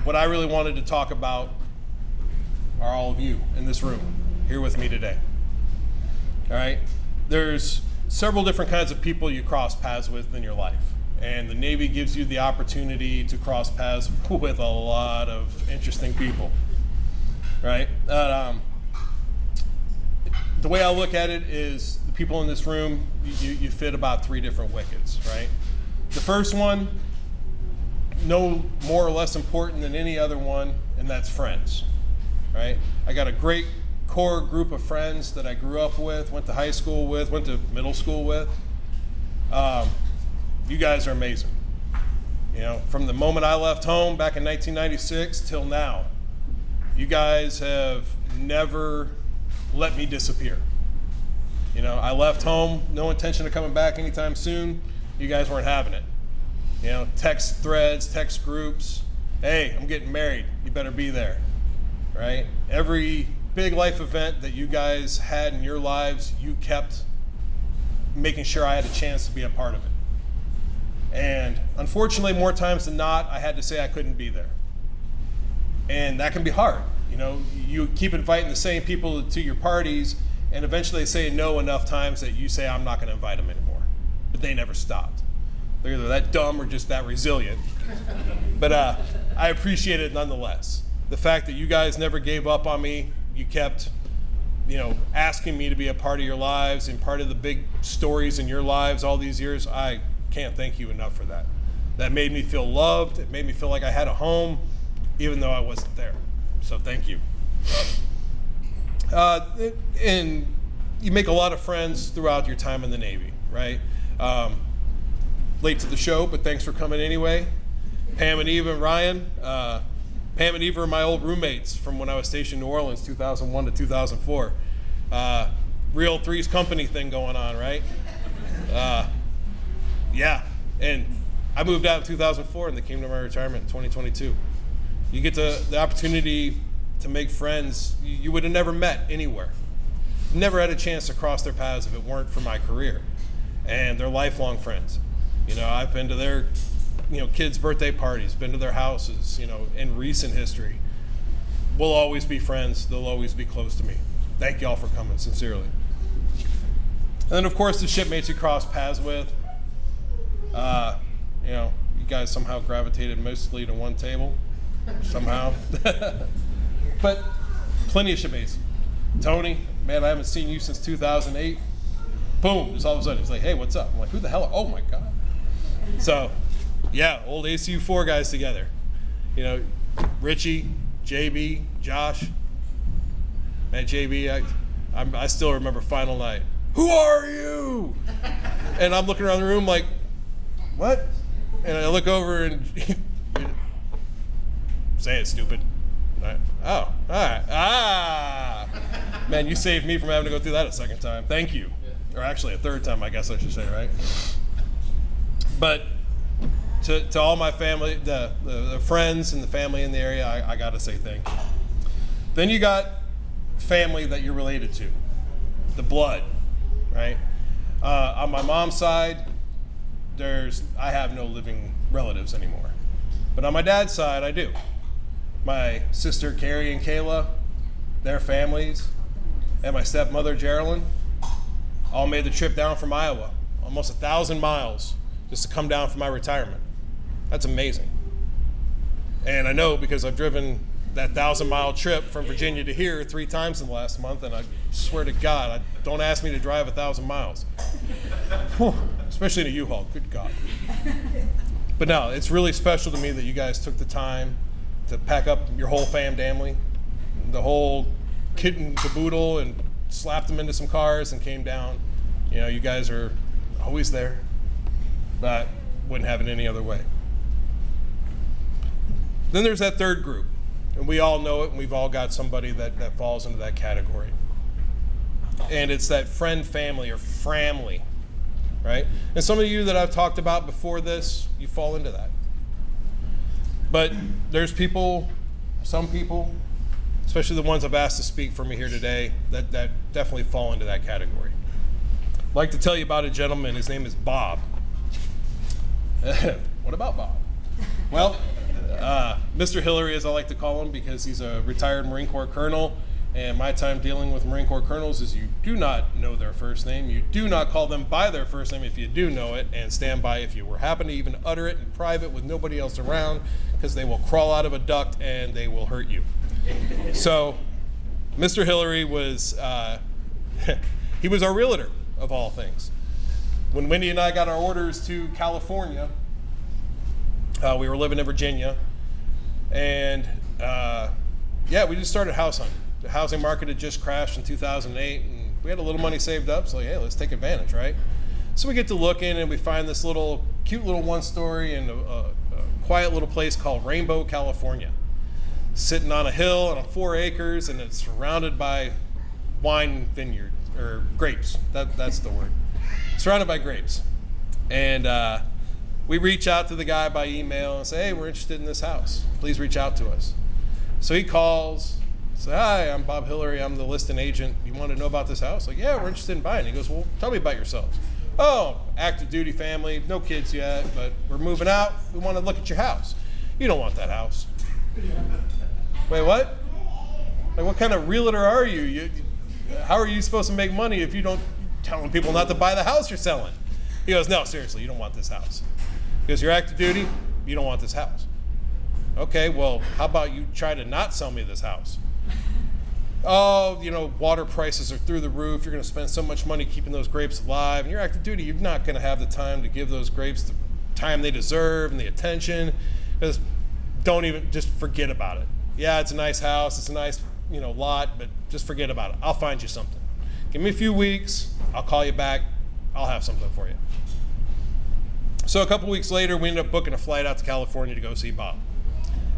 What I really wanted to talk about are all of you in this room here with me today. All right? There's several different kinds of people you cross paths with in your life. And the Navy gives you the opportunity to cross paths with a lot of interesting people, right? The way I look at it is the people in this room, you fit about 3 different wickets, right? The first one, no more or less important than any other one, and that's friends, right? I got a great core group of friends that I grew up with, went to high school with, went to middle school with. You guys are amazing. You know, from the moment I left home back in 1996 till now, you guys have never let me disappear. You know, I left home, no intention of coming back anytime soon. You guys weren't having it. You know, text threads, text groups. Hey, I'm getting married. You better be there, right? Every big life event that you guys had in your lives, you kept making sure I had a chance to be a part of it. And unfortunately, more times than not, I had to say I couldn't be there. And that can be hard. You know, you keep inviting the same people to your parties, and eventually they say no enough times that you say, I'm not going to invite them anymore. But they never stopped. They're either that dumb or just that resilient. But I appreciate it nonetheless. The fact that you guys never gave up on me, you kept, you know, asking me to be a part of your lives and part of the big stories in your lives all these years, I can't thank you enough for that. That made me feel loved. It made me feel like I had a home, even though I wasn't there. So thank you. And you make a lot of friends throughout your time in the Navy, right? Late to the show, but thanks for coming anyway. Pam and Eva and Ryan. Pam and Eva are my old roommates from when I was stationed in New Orleans, 2001 to 2004. Real Three's Company thing going on, right? Yeah, and I moved out in 2004 and they came to my retirement in 2022. You get the opportunity to make friends you would have never met anywhere. Never had a chance to cross their paths if it weren't for my career. And they're lifelong friends. You know, I've been to their, you know, kids' birthday parties, been to their houses, you know, in recent history. We'll always be friends. They'll always be close to me. Thank y'all for coming, sincerely. And then, of course, the shipmates you cross paths with. You know, you guys somehow gravitated mostly to one table. Somehow. But plenty of shipmates. Tony, man, I haven't seen you since 2008. Boom, just all of a sudden, he's like, hey, what's up? I'm like, who the hell? Oh, my God. So, yeah, old ACU4 guys together. You know, Richie, JB, Josh. Man, JB, I still remember final night. Who are you? And I'm looking around the room like, what? And I look over and say it, stupid. Oh, all right. Man, you saved me from having to go through that a second time. Thank you. Or actually a third time, I guess I should say, right? But to all my family, the friends and the family in the area, I got to say thank you. Then you got family that you're related to, the blood, right? On my mom's side, I have no living relatives anymore. But on my dad's side, I do. My sister Carrie and Kayla, their families, and my stepmother Geraldine all made the trip down from Iowa, almost 1,000 miles, just to come down for my retirement. That's amazing. And I know because I've driven that 1,000-mile trip from Virginia to here 3 times in the last month, and I swear to God, don't ask me to drive 1,000 miles. Especially in a U-Haul, good God. But no, it's really special to me that you guys took the time to pack up your whole family, the whole kit and caboodle, and slapped them into some cars and came down. You know, you guys are always there, but wouldn't have it any other way. Then there's that third group, and we all know it, and we've all got somebody that falls into that category. And it's that friend family or framily, right? And some of you that I've talked about before this, you fall into that. But there's people, some people, especially the ones I've asked to speak for me here today, that definitely fall into that category. I'd like to tell you about a gentleman. His name is Bob. What about Bob? Well, Mr. Hillary, as I like to call him, because he's a retired Marine Corps colonel, and my time dealing with Marine Corps colonels is you do not know their first name. You do not call them by their first name if you do know it, and stand by if you were happen to even utter it in private with nobody else around, because they will crawl out of a duct and they will hurt you. So, Mr. Hillary was, he was our realtor, of all things. When Wendy and I got our orders to California, we were living in Virginia, and we just started house hunting. The housing market had just crashed in 2008, and we had a little money saved up, so hey, let's take advantage, right? So we get to looking, and we find this cute little one-story in a quiet little place called Rainbow, California. Sitting on a hill on 4 acres, and it's surrounded by wine vineyard, or grapes, that's the word. Surrounded by grapes. And we reach out to the guy by email and say, hey, we're interested in this house. Please reach out to us. So he calls, says, hi, I'm Bob Hillary, I'm the listing agent. You want to know about this house? Like, yeah, we're interested in buying. He goes, well, tell me about yourselves. Oh, active duty family, no kids yet, but we're moving out. We want to look at your house. You don't want that house. Wait, what? Like, what kind of realtor are you? How are you supposed to make money if you don't telling people not to buy the house you're selling? He goes, no, seriously, you don't want this house. Because you're active duty, you don't want this house. Okay, well, how about you try to not sell me this house? Oh, water prices are through the roof. You're going to spend so much money keeping those grapes alive. And you're active duty, you're not going to have the time to give those grapes the time they deserve and the attention. Just forget about it. Yeah, it's a nice house. It's a nice, lot, but just forget about it. I'll find you something. Give me a few weeks. I'll call you back. I'll have something for you. So a couple weeks later, we ended up booking a flight out to California to go see Bob.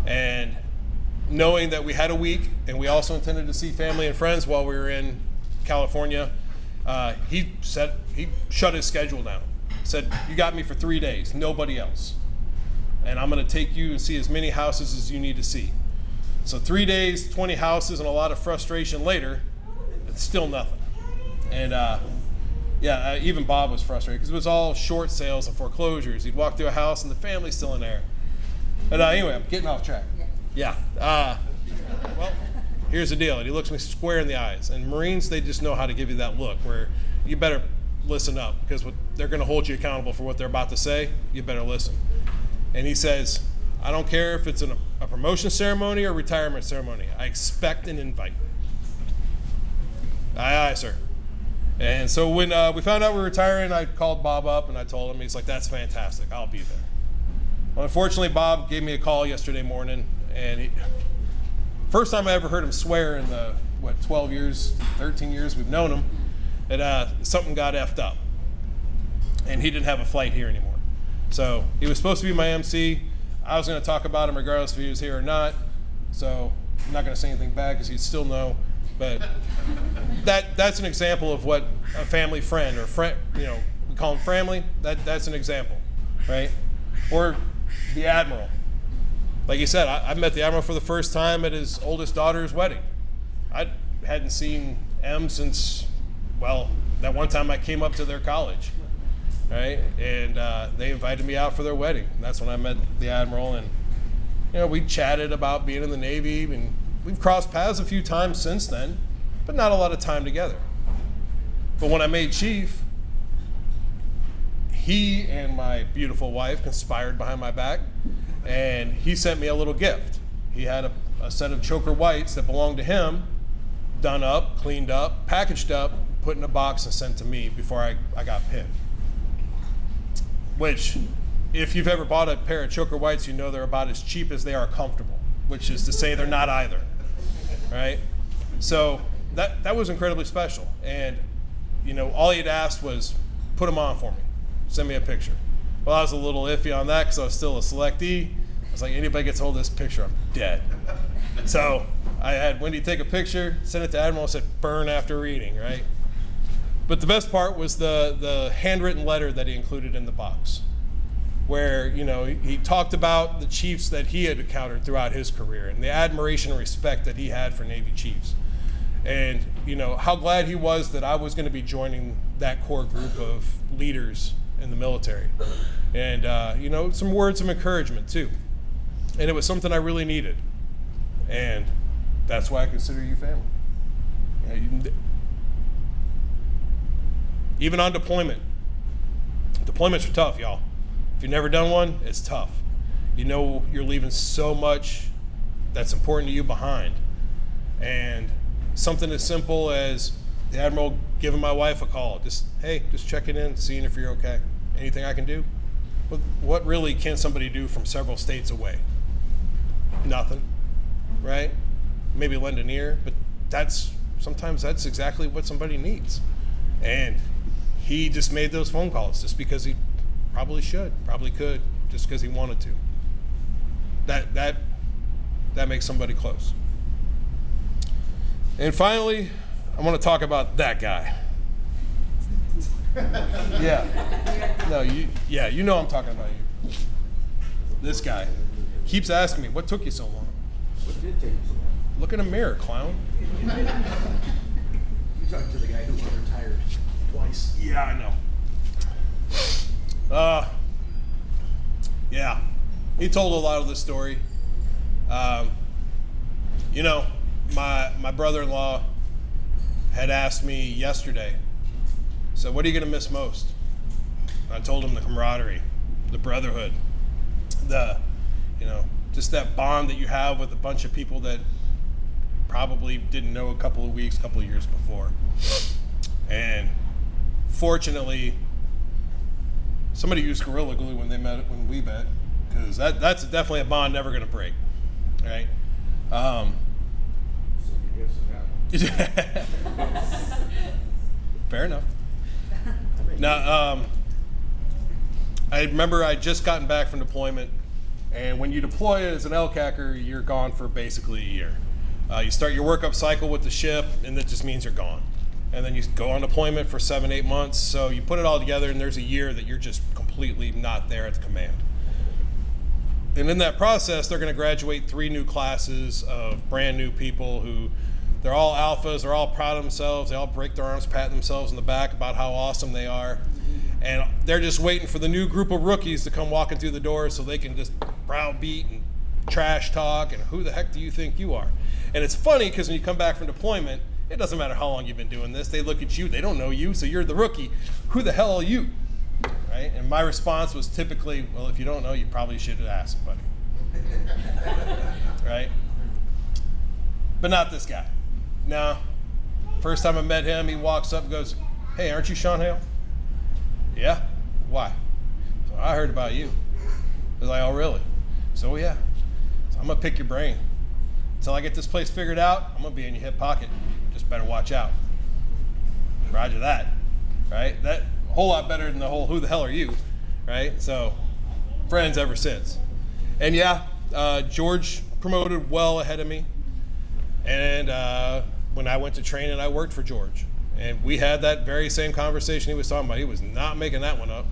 And knowing that we had a week, and we also intended to see family and friends while we were in California, he shut his schedule down. Said, you got me for 3 days, nobody else. And I'm going to take you and see as many houses as you need to see. So 3 days, 20 houses, and a lot of frustration later, it's still nothing. And even Bob was frustrated because it was all short sales and foreclosures. He'd walk through a house and the family's still in there. But anyway, I'm getting off track. Yeah. Well, here's the deal. And he looks me square in the eyes. And Marines, they just know how to give you that look where you better listen up because they're going to hold you accountable for what they're about to say. You better listen. And he says, I don't care if it's a promotion ceremony or retirement ceremony. I expect an invite. Aye, aye, sir. And so when we found out we were retiring, I called Bob up and I told him, he's like, that's fantastic. I'll be there. Well, unfortunately, Bob gave me a call yesterday morning, and first time I ever heard him swear in the, 12 years, 13 years we've known him, that something got effed up. And he didn't have a flight here anymore. So he was supposed to be my MC. I was going to talk about him regardless if he was here or not. So I'm not going to say anything bad because he'd still know. But that's an example of what a family friend or friend, we call them family. That's an example, right? Or the Admiral. Like you said, I met the Admiral for the first time at his oldest daughter's wedding. I hadn't seen M since, that one time I came up to their college, right? And they invited me out for their wedding. That's when I met the Admiral, and we chatted about being in the Navy, and we've crossed paths a few times since then, but not a lot of time together. But when I made Chief, he and my beautiful wife conspired behind my back, and he sent me a little gift. He had a set of choker whites that belonged to him, done up, cleaned up, packaged up, put in a box, and sent to me before I got pinned. Which, if you've ever bought a pair of choker whites, you know they're about as cheap as they are comfortable, which is to say they're not either, right? So that was incredibly special. And, all he'd asked was, put them on for me. Send me a picture. Well, I was a little iffy on that because I was still a selectee. I was like, anybody gets hold of this picture, I'm dead. So I had Wendy take a picture, send it to Admiral, and said, burn after reading, right? But the best part was the handwritten letter that he included in the box, where, he talked about the chiefs that he had encountered throughout his career and the admiration and respect that he had for Navy chiefs. And, how glad he was that I was going to be joining that core group of leaders in the military. And, some words of encouragement too. And it was something I really needed. And that's why I consider you family. Even on deployment. Deployments are tough, y'all. If you've never done one, it's tough. You're leaving so much that's important to you behind. And something as simple as the Admiral giving my wife a call, just checking in, seeing if you're okay. Anything I can do? What really can somebody do from several states away? Nothing, right? Maybe lend an ear, but sometimes that's exactly what somebody needs. And he just made those phone calls just because he probably could, just because he wanted to. That makes somebody close. And finally, I want to talk about that guy. Yeah. No, you know I'm talking about you. This guy keeps asking me, what took you so long? What did take you so long? Look in a mirror, clown. You talked to the guy who was retired twice. Yeah, I know. Yeah. He told a lot of the story. You know, my brother-in-law had asked me yesterday, so what are you going to miss most? I told him the camaraderie, the brotherhood, just that bond that you have with a bunch of people that probably didn't know a couple of weeks, couple of years before. And fortunately, somebody used Gorilla Glue when we met, because that's definitely a bond never going to break, right? Fair enough. Now, I remember I just gotten back from deployment, and when you deploy as an LCACer, you're gone for basically a year. You start your workup cycle with the ship, and that just means you're gone. And then you go on deployment for 7-8 months, so you put it all together, and there's a year that you're just completely not there at the command. And in that process, they're going to graduate 3 new classes of brand new people who, they're all alphas, they're all proud of themselves, they all break their arms, pat themselves in the back about how awesome they are. And they're just waiting for the new group of rookies to come walking through the door so they can just browbeat and trash talk and who the heck do you think you are? And it's funny because when you come back from deployment, it doesn't matter how long you've been doing this. They look at you, they don't know you, so you're the rookie. Who the hell are you? Right? And my response was typically, well, if you don't know, you probably should ask, buddy. Right? But not this guy. No. First time I met him, he walks up and goes, "Hey, aren't you Shawn Hale?" "Yeah." "Why?" "So I heard about you." I was like, "Oh, really?" "So yeah. So I'm going to pick your brain. Until I get this place figured out, I'm going to be in your hip pocket. Just better watch out." Roger that. Right? That a whole lot better than the whole "who the hell are you?" Right? So, friends ever since. And yeah, George promoted well ahead of me. And when I went to training, I worked for George. And we had that very same conversation he was talking about. He was not making that one up.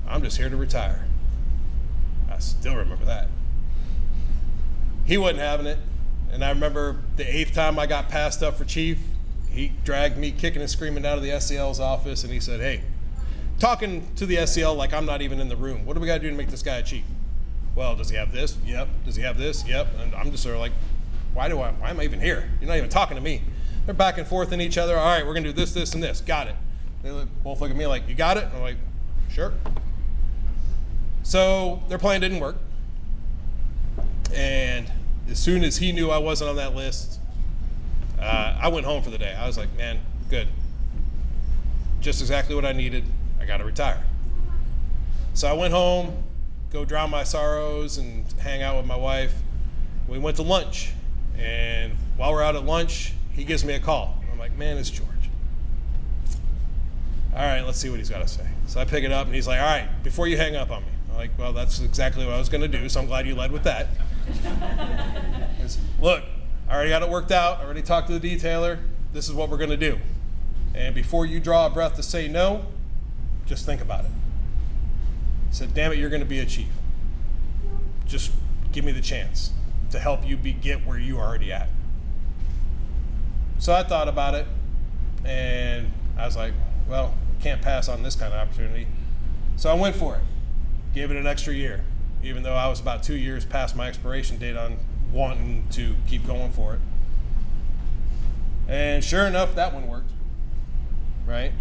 "I'm just here to retire." I still remember that. He wasn't having it. And I remember the 8th time I got passed up for chief, he dragged me kicking and screaming out of the SCL's office, and he said, "Hey," talking to the SCL like I'm not even in the room, "what do we got to do to make this guy a chief?" "Well, does he have this?" "Yep." "Does he have this?" "Yep." And I'm just sort of like, why am I even here? You're not even talking to me. They're back and forth in each other. "All right, we're going to do this, this, and this." "Got it." They both look at me like, "You got it?" I'm like, "Sure." So their plan didn't work. And as soon as he knew I wasn't on that list, I went home for the day. I was like, man, good. Just exactly what I needed. I got to retire. So I went home, go drown my sorrows and hang out with my wife. We went to lunch. And while we're out at lunch, he gives me a call. I'm like, man, it's George. All right, let's see what he's got to say. So I pick it up, and he's like, all right, before you hang up on me. I'm like, well, that's exactly what I was going to do, so I'm glad you led with that. Look, I already got it worked out. I already talked to the detailer. This is what we're going to do. And before you draw a breath to say no, just think about it. He said, damn it, you're going to be a chief. Just give me the chance to help you get where you are already at. So I thought about it, and I was like, well, I can't pass on this kind of opportunity. So I went for it. Gave it an extra year, even though I was about 2 years past my expiration date on wanting to keep going for it. And sure enough, that one worked, right?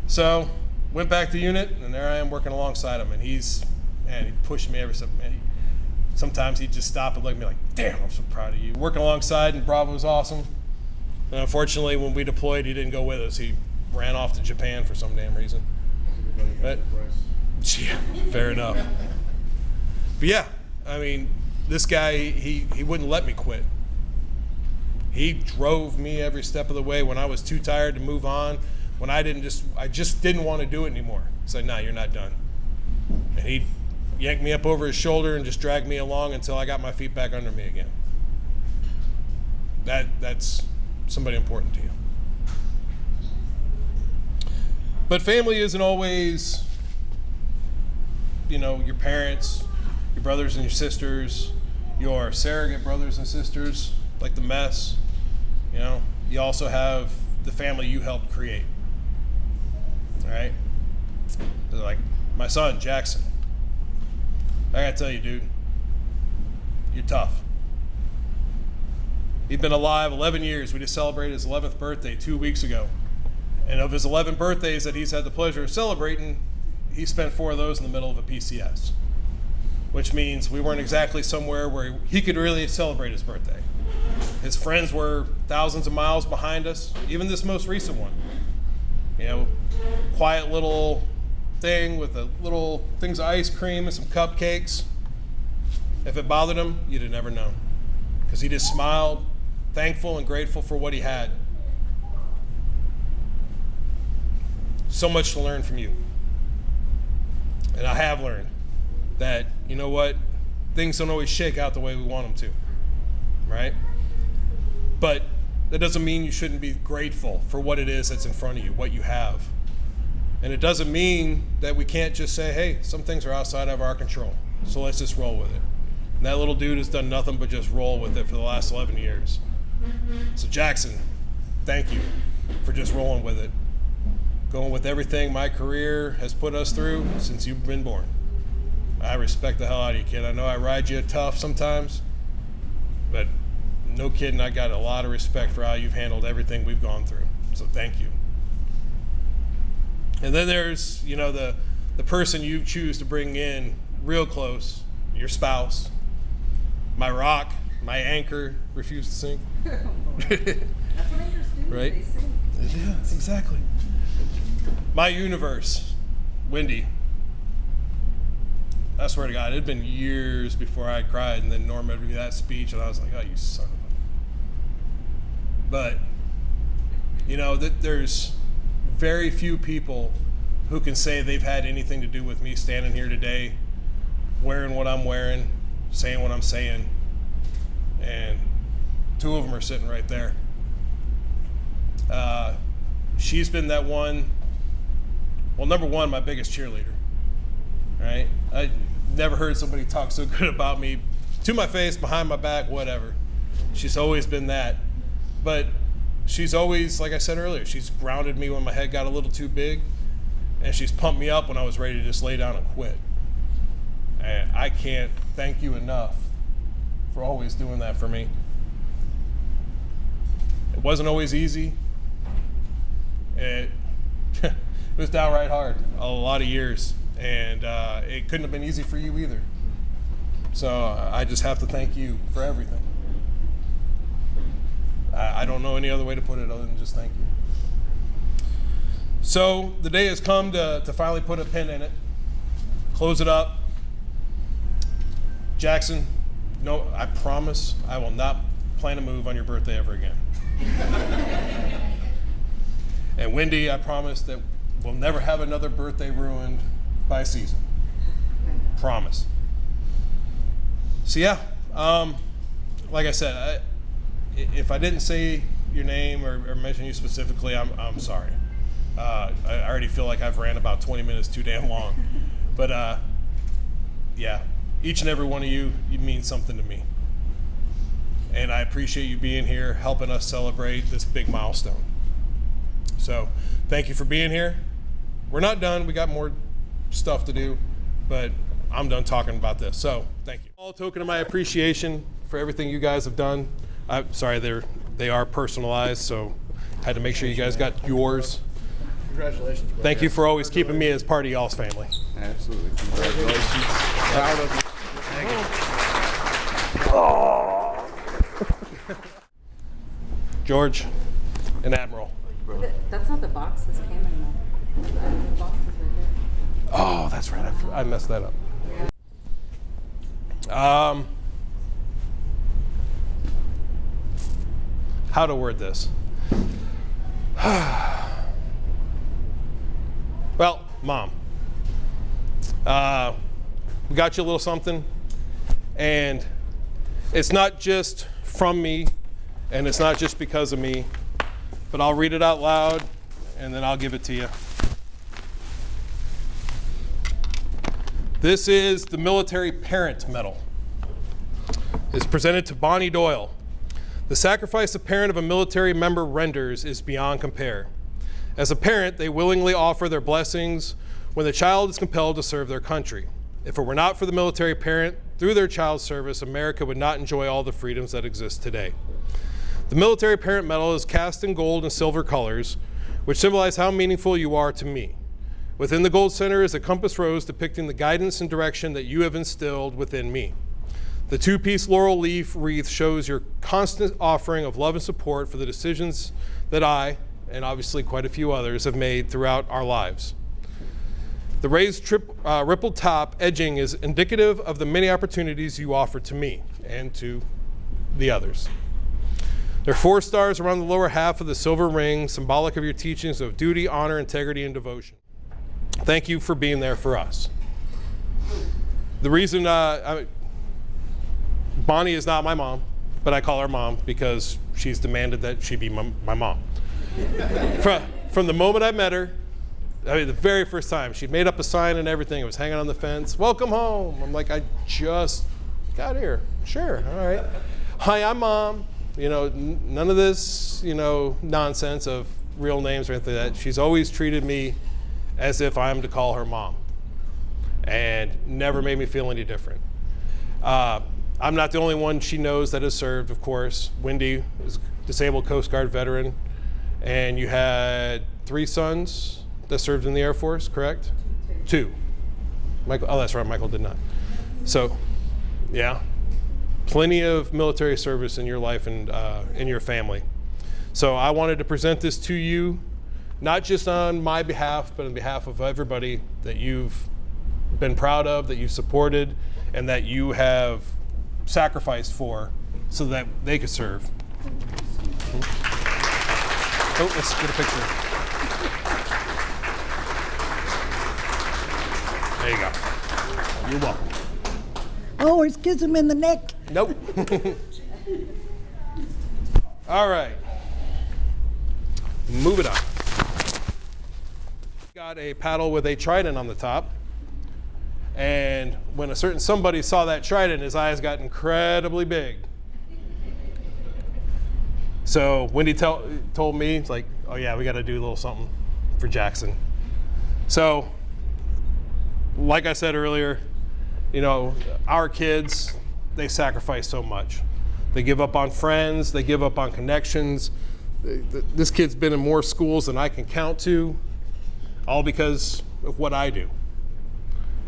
So went back to unit, and there I am working alongside him, and he pushed me every step. Sometimes he'd just stop and look at me like, damn, I'm so proud of you. Working alongside, and Bravo was awesome. And unfortunately, when we deployed, he didn't go with us. He ran off to Japan for some damn reason. But, yeah, fair enough. But yeah, I mean, this guy, he wouldn't let me quit. He drove me every step of the way when I was too tired to move on, when I just didn't want to do it anymore. He said, nah, you're not done. And he'd yank me up over his shoulder and just drag me along until I got my feet back under me again. That's somebody important to you. But family isn't always, your parents, your brothers and your sisters, your surrogate brothers and sisters, like the mess. You also have the family you helped create. All right? So like my son, Jackson. I gotta tell you, dude, you're tough. He'd been alive 11 years. We just celebrated his 11th birthday 2 weeks ago. And of his 11 birthdays that he's had the pleasure of celebrating, he spent 4 of those in the middle of a PCS, which means we weren't exactly somewhere where he could really celebrate his birthday. His friends were thousands of miles behind us, even this most recent one. You know, quiet little thing with a little things of ice cream and some cupcakes. If it bothered him, you'd have never known, because he just smiled, thankful and grateful for what he had. So much to learn from you. And I have learned that, you know what, things don't always shake out the way we want them to, right? But that doesn't mean you shouldn't be grateful for what it is that's in front of you, what you have. And it doesn't mean that we can't just say, hey, some things are outside of our control, so let's just roll with it. And that little dude has done nothing but just roll with it for the last 11 years. So Jackson, thank you for just rolling with it. Going with everything my career has put us through since you've been born. I respect the hell out of you, kid. I know I ride you tough sometimes, but no kidding, I got a lot of respect for how you've handled everything we've gone through. So thank you. And then there's, you know, the person you choose to bring in real close, your spouse, my rock, my anchor, refuse to sink. That's what anchors do. Right? They sing. Yeah, exactly. My universe, Wendy. I swear to God, it had been years before I cried, and then Norma gave me that speech, and I was like, oh, you son of a... But, you know, there's very few people who can say they've had anything to do with me standing here today, wearing what I'm wearing, saying what I'm saying, and 2 of them are sitting right there. She's been that one, well, number one, my biggest cheerleader, right? I never heard somebody talk so good about me, to my face, behind my back, whatever. She's always been that. But she's always, like I said earlier, she's grounded me when my head got a little too big, and she's pumped me up when I was ready to just lay down and quit. And I can't thank you enough for always doing that for me. It wasn't always easy. It was downright hard, a lot of years, and it couldn't have been easy for you either. So I just have to thank you for everything. I don't know any other way to put it other than just thank you. So the day has come to finally put a pin in it, close it up. Jackson, no, I promise I will not plan a move on your birthday ever again. And Wendy, I promise that we'll never have another birthday ruined by a season. Promise. So yeah, like I said, if I didn't say your name or mention you specifically, I'm sorry. I already feel like I've ran about 20 minutes too damn long. But yeah, each and every one of you mean something to me. And I appreciate you being here, helping us celebrate this big milestone. So thank you for being here. We're not done. We got more stuff to do, but I'm done talking about this. So thank you. All token of my appreciation for everything you guys have done. I'm sorry, they are personalized, so I had to make sure you guys got yours. Congratulations, bro. Thank you for always keeping me as part of y'all's family. Absolutely. Congratulations. Proud of you. George and Admiral. That's not the box this came in though. The box is right there. Oh, that's right. I messed that up. How to word this? Well, Mom, we got you a little something, and it's not just from me, and it's not just because of me, but I'll read it out loud, and then I'll give it to you. This is the Military Parent Medal. It's presented to Bonnie Doyle. The sacrifice a parent of a military member renders is beyond compare. As a parent, they willingly offer their blessings when the child is compelled to serve their country. If it were not for the military parent, through their child's service, America would not enjoy all the freedoms that exist today. The Military Parent Medal is cast in gold and silver colors, which symbolize how meaningful you are to me. Within the gold center is a compass rose depicting the guidance and direction that you have instilled within me. The two-piece laurel leaf wreath shows your constant offering of love and support for the decisions that I, and obviously quite a few others, have made throughout our lives. The raised rippled top edging is indicative of the many opportunities you offered to me and to the others. There are 4 stars around the lower half of the silver ring, symbolic of your teachings of duty, honor, integrity, and devotion. Thank you for being there for us. The reason Bonnie is not my mom, but I call her mom because she's demanded that she be my mom. From the moment I met her, the very first time, she made up a sign and everything. It was hanging on the fence. Welcome home. I'm like, I just got here. Sure, all right. Hi, I'm mom. None of this, nonsense of real names or anything like that. She's always treated me as if I'm to call her mom, and never made me feel any different. I'm not the only one she knows that has served, of course. Wendy is a disabled Coast Guard veteran, and you had 3 sons that served in the Air Force, correct? 2. Michael, oh, that's right, Michael did not. So, yeah, plenty of military service in your life and in your family. So I wanted to present this to you, not just on my behalf, but on behalf of everybody that you've been proud of, that you've supported, and that you have sacrificed for so that they could serve. Oh, let's get a picture. There you go. You're welcome. Always kiss him in the neck. Nope. All right. Moving on. Got a paddle with a trident on the top. And when a certain somebody saw that trident, his eyes got incredibly big. So Wendy told me, it's like, oh yeah, we got to do a little something for Jackson. So, like I said earlier, our kids, they sacrifice so much. They give up on friends, they give up on connections. This kid's been in more schools than I can count to, all because of what I do.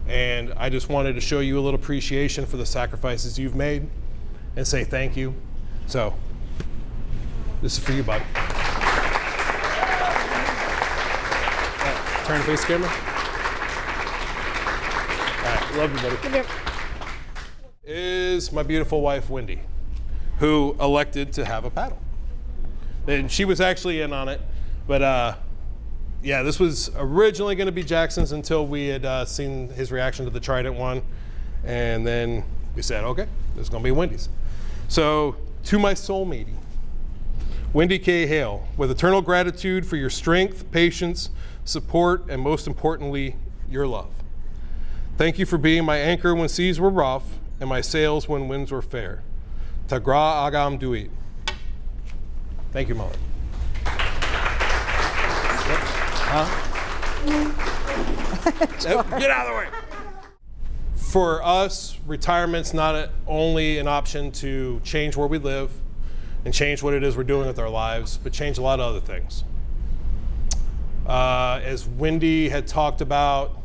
And I just wanted to show you a little appreciation for the sacrifices you've made and say thank you. So, this is for you, bud. Turn to face camera. All right, love you, buddy. Is my beautiful wife, Wendy, who elected to have a paddle. And she was actually in on it, but yeah, this was originally going to be Jackson's until we had seen his reaction to the Trident one. And then we said, okay, this is going to be Wendy's. So, to my soulmate, Wendy K. Hale, with eternal gratitude for your strength, patience, support, and most importantly, your love. Thank you for being my anchor when seas were rough and my sails when winds were fair. Tagra agam duit. Thank you, Mother. Get out of the way. For us, retirement's not only an option to change where we live and change what it is we're doing with our lives, but change a lot of other things. As Wendy had talked about,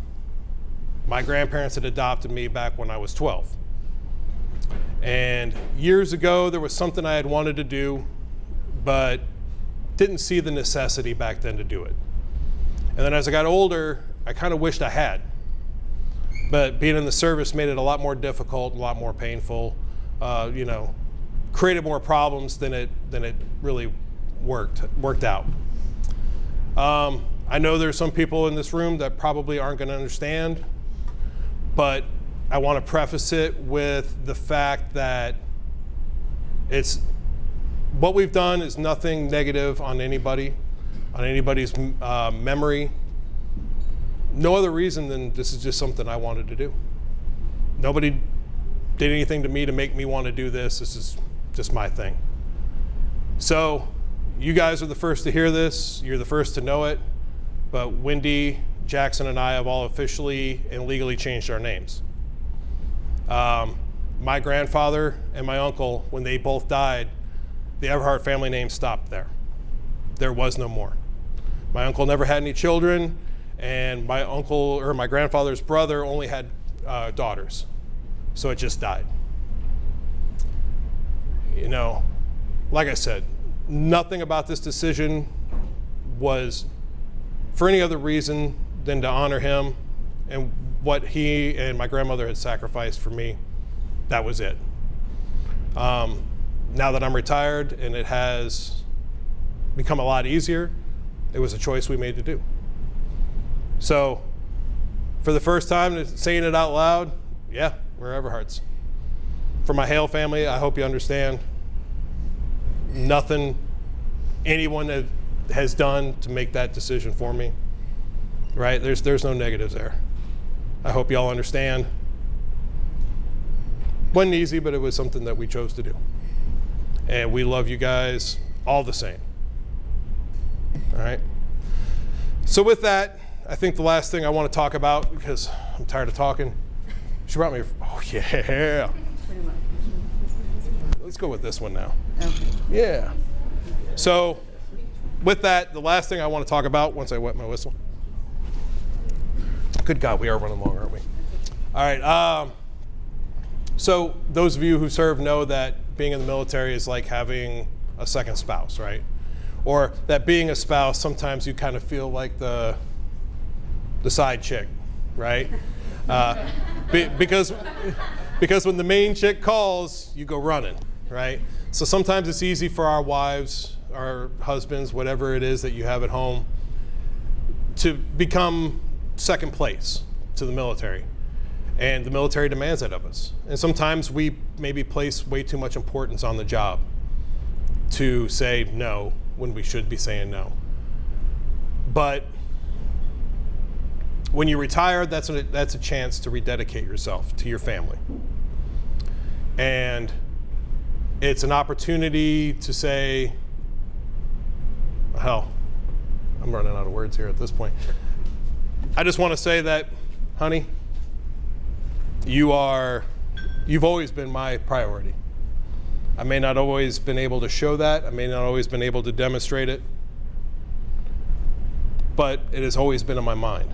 my grandparents had adopted me back when I was 12. And years ago, there was something I had wanted to do, but didn't see the necessity back then to do it. And then as I got older, I kind of wished I had. But being in the service made it a lot more difficult, a lot more painful, created more problems than it really worked out. I know there's some people in this room that probably aren't going to understand, but I want to preface it with the fact that what we've done is nothing negative on anybody's memory. No other reason than this is just something I wanted to do. Nobody did anything to me to make me want to do this. This is just my thing. So you guys are the first to hear this. You're the first to know it. But Wendy, Jackson, and I have all officially and legally changed our names. My grandfather and my uncle, when they both died, the Everhart family name stopped there. There was no more. My uncle never had any children, and my uncle or my grandfather's brother only had daughters. So it just died. You know, like I said, nothing about this decision was for any other reason than to honor him and what he and my grandmother had sacrificed for me. That was it. Now that I'm retired and it has become a lot easier, it was a choice we made to do. So for the first time saying it out loud, yeah, we're Everharts. For my Hale family, I hope you understand, nothing anyone has done to make that decision for me, right? There's no negatives there. I hope y'all understand. Wasn't easy, but it was something that we chose to do. And we love you guys all the same. All right? So with that, I think the last thing I want to talk about, because I'm tired of talking, she brought me, oh yeah. Let's go with this one now. Okay. Yeah. So with that, the last thing I want to talk about once I wet my whistle. Good God, we are running long, aren't we? All right. So those of you who serve know that being in the military is like having a second spouse, right? Or that being a spouse, sometimes you kind of feel like the side chick, right? Because when the main chick calls, you go running, right? So sometimes it's easy for our wives, our husbands, whatever it is that you have at home, to become second place to the military. And the military demands that of us. And sometimes we maybe place way too much importance on the job to say no when we should be saying no. But when you retire, that's a chance to rededicate yourself to your family. And it's an opportunity to say, hell, I'm running out of words here at this point. I just want to say that, honey, you've always been my priority. I may not always been able to show that. I may not always been able to demonstrate it, but it has always been in my mind.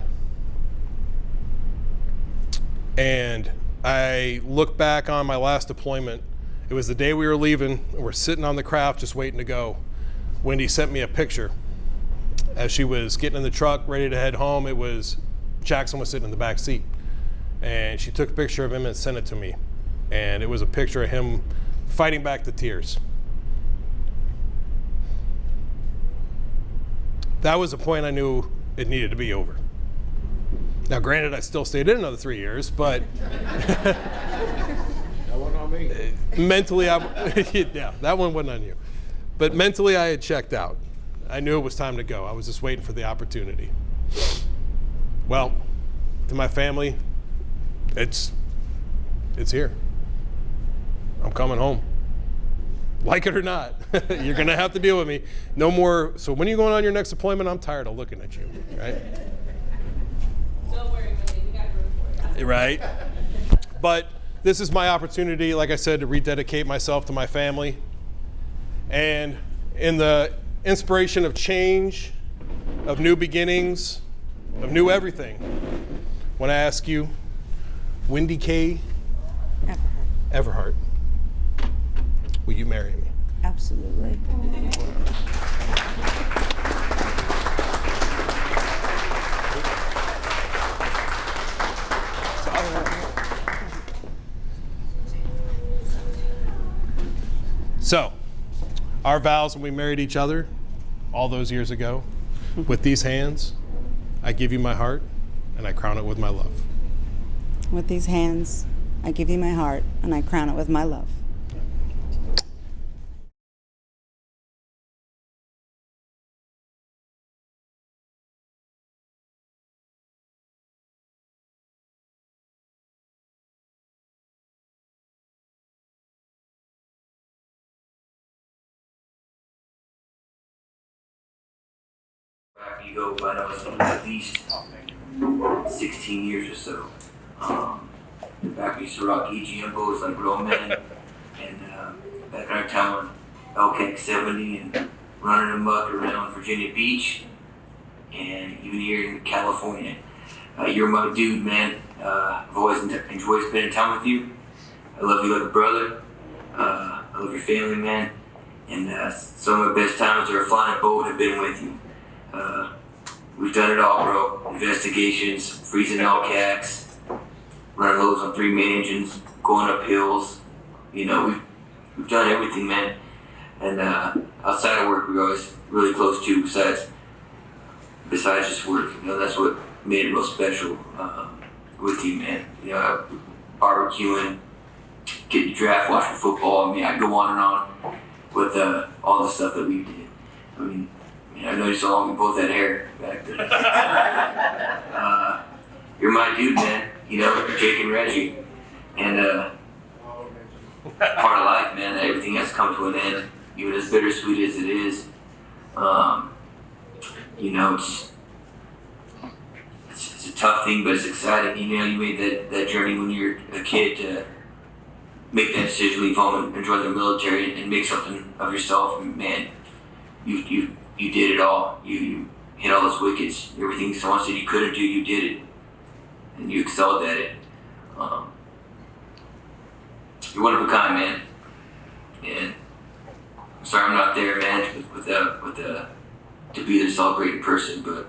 And I look back on my last deployment. It was the day we were leaving. We're sitting on the craft just waiting to go. Wendy sent me a picture as she was getting in the truck ready to head home. Jackson was sitting in the back seat. And she took a picture of him and sent it to me. And it was a picture of him fighting back the tears. That was the point I knew it needed to be over. Now, granted, I still stayed in another 3 years, but That wasn't on me. mentally, yeah, that one wasn't on you. But mentally, I had checked out. I knew it was time to go. I was just waiting for the opportunity. Well, to my family, it's here. I'm coming home. Like it or not, you're gonna have to deal with me. No more, so when are you going on your next deployment? I'm tired of looking at you, right? Don't worry, Willie, we got room for you. Right? But this is my opportunity, like I said, to rededicate myself to my family. And in the inspiration of change, of new beginnings, of new everything, when I ask you, Wendy K. Everhart, will you marry me? Absolutely. So, our vows when we married each other all those years ago, with these hands, I give you my heart and I crown it with my love. With these hands, I give you my heart and I crown it with my love. Back you go, but I know it's been at least 16 years or so. Back we used to rock EGM boats like grown men, and back in our town, LCAC 70 and running amok around Virginia Beach and even here in California. You're my dude, man. I've always enjoyed spending time with you. I love you like a brother. I love your family, man. And some of my best times are flying a boat have been with you. We've done it all, bro. Investigations, freezing LCACs, running loads on 3 main engines, going up hills. You know, we've done everything, man. And outside of work, we're always really close too. Besides just work, you know, that's what made it real special with you, man. You know, barbecuing, getting draft, watching football. I mean, I go on and on with all the stuff that we did. I mean, I noticed how long we both had hair back then. You're my dude, man. You know, Jake and Reggie, and part of life, man. Everything has come to an end, even as bittersweet as it is. You know, it's a tough thing, but it's exciting. You know, you made that journey when you were a kid to make that decision, leave home and join the military and make something of yourself. And man, you did it all. You hit all those wickets. Everything someone said you couldn't do, you did it, and you excelled at it. You're one of a kind, man. And I'm sorry I'm not there, man, to be the celebrated person, but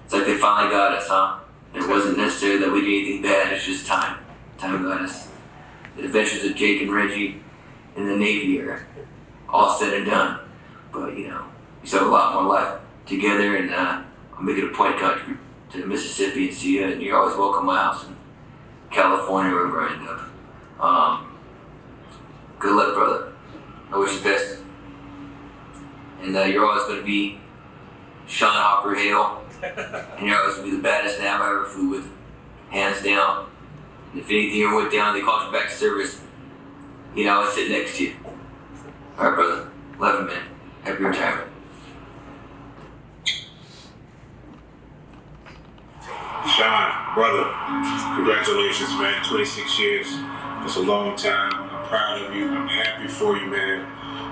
it's like they finally got us, huh? It wasn't necessarily that we did anything bad, it's just time. Time got us. The adventures of Jake and Reggie in the Navy are all said and done. But, you know, we still have a lot more life together, and I'll make it a point to come to Mississippi and see you, and you're always welcome to my house in California, wherever I end up. Good luck, brother. I wish you the best. And you're always going to be Shawn Hopper Hale, and you're always going to be the baddest nav I ever flew with, hands down. And if anything ever went down, they called you back to service, he'd always sit next to you. All right, brother. Love you, man. Happy retirement. Shawn, brother, congratulations, man. 26 years. That's a long time. I'm proud of you. I'm happy for you, man.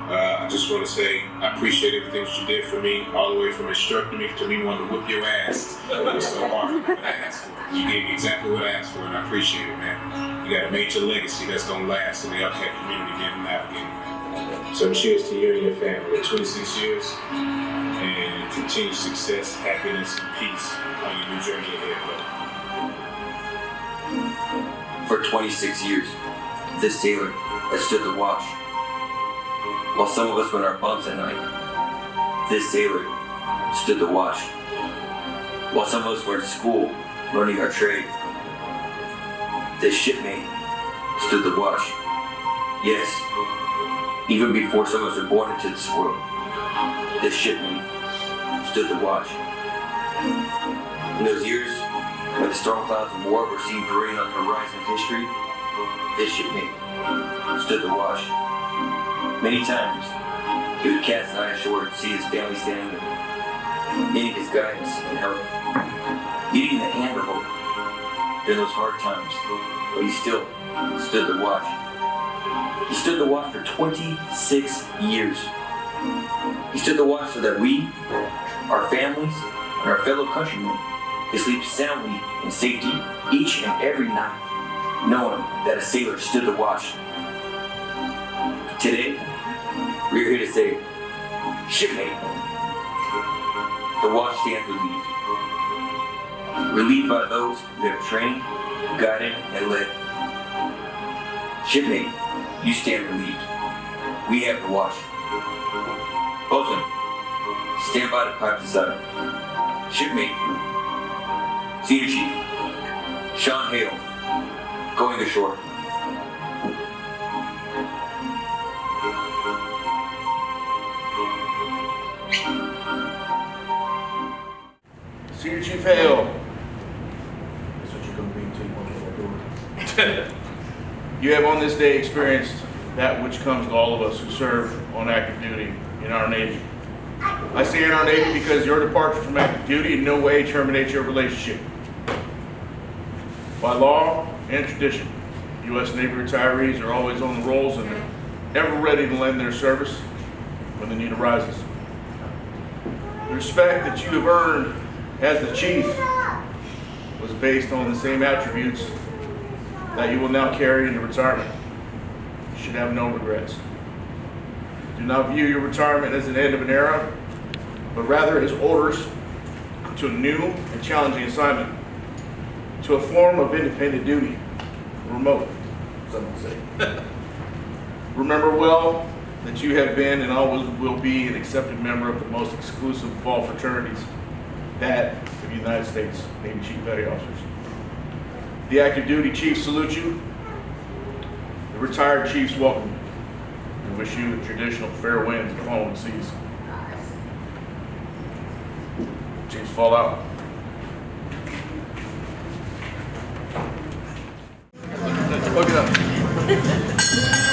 I just want to say I appreciate everything that you did for me, all the way from instructing me to me wanting to whip your ass. It was so hard for me to ask for. You gave me exactly what I asked for, and I appreciate it, man. You got a major legacy that's going to last in the LCAT community again and now again. So cheers to you and your family. 26 years, and continued success, happiness, and peace on your new journey ahead, brother. For 26 years, this sailor has stood the watch. While some of us were in our bunks at night, this sailor stood the watch. While some of us were in school learning our trade, this shipmate stood the watch. Yes, even before some of us were born into this world, this shipmate stood the watch. In those years, when the storm clouds of war were seen parading on the horizon of history, this shipmate stood the watch. Many times, he would cast his eye ashore and see his family standing there, needing his guidance and help, needing the hand of hope during those hard times, but he still stood the watch. He stood the watch for 26 years. He stood the watch so that we, our families, and our fellow countrymen could sleep soundly in safety each and every night, knowing that a sailor stood the watch. Today, we're here to say, shipmate, the watch stands relieved. Relieved by those who have trained, guided, and led. Shipmate, you stand relieved. We have the watch. Bosun, stand by to pipe the side. Shipmate, Senior Chief, Shawn Hale, going ashore. Senior Chief Hale. That's what you're going to be until you walk out that door. You have on this day experienced that which comes to all of us who serve on active duty in our Navy. I say in our Navy because your departure from active duty in no way terminates your relationship. By law and tradition, U.S. Navy retirees are always on the rolls and ever ready to lend their service when the need arises. The respect that you have earned as the chief was based on the same attributes that you will now carry into retirement. You should have no regrets. Do not view your retirement as an end of an era, but rather as orders to a new and challenging assignment, to a form of independent duty, remote, some would say. Remember well that you have been and always will be an accepted member of the most exclusive of all fraternities, that of the United States Navy Chief Petty Officers. The active duty chiefs salute you. The retired chiefs welcome you and wish you the traditional fair winds and following seas. Chiefs fall out. Look it up.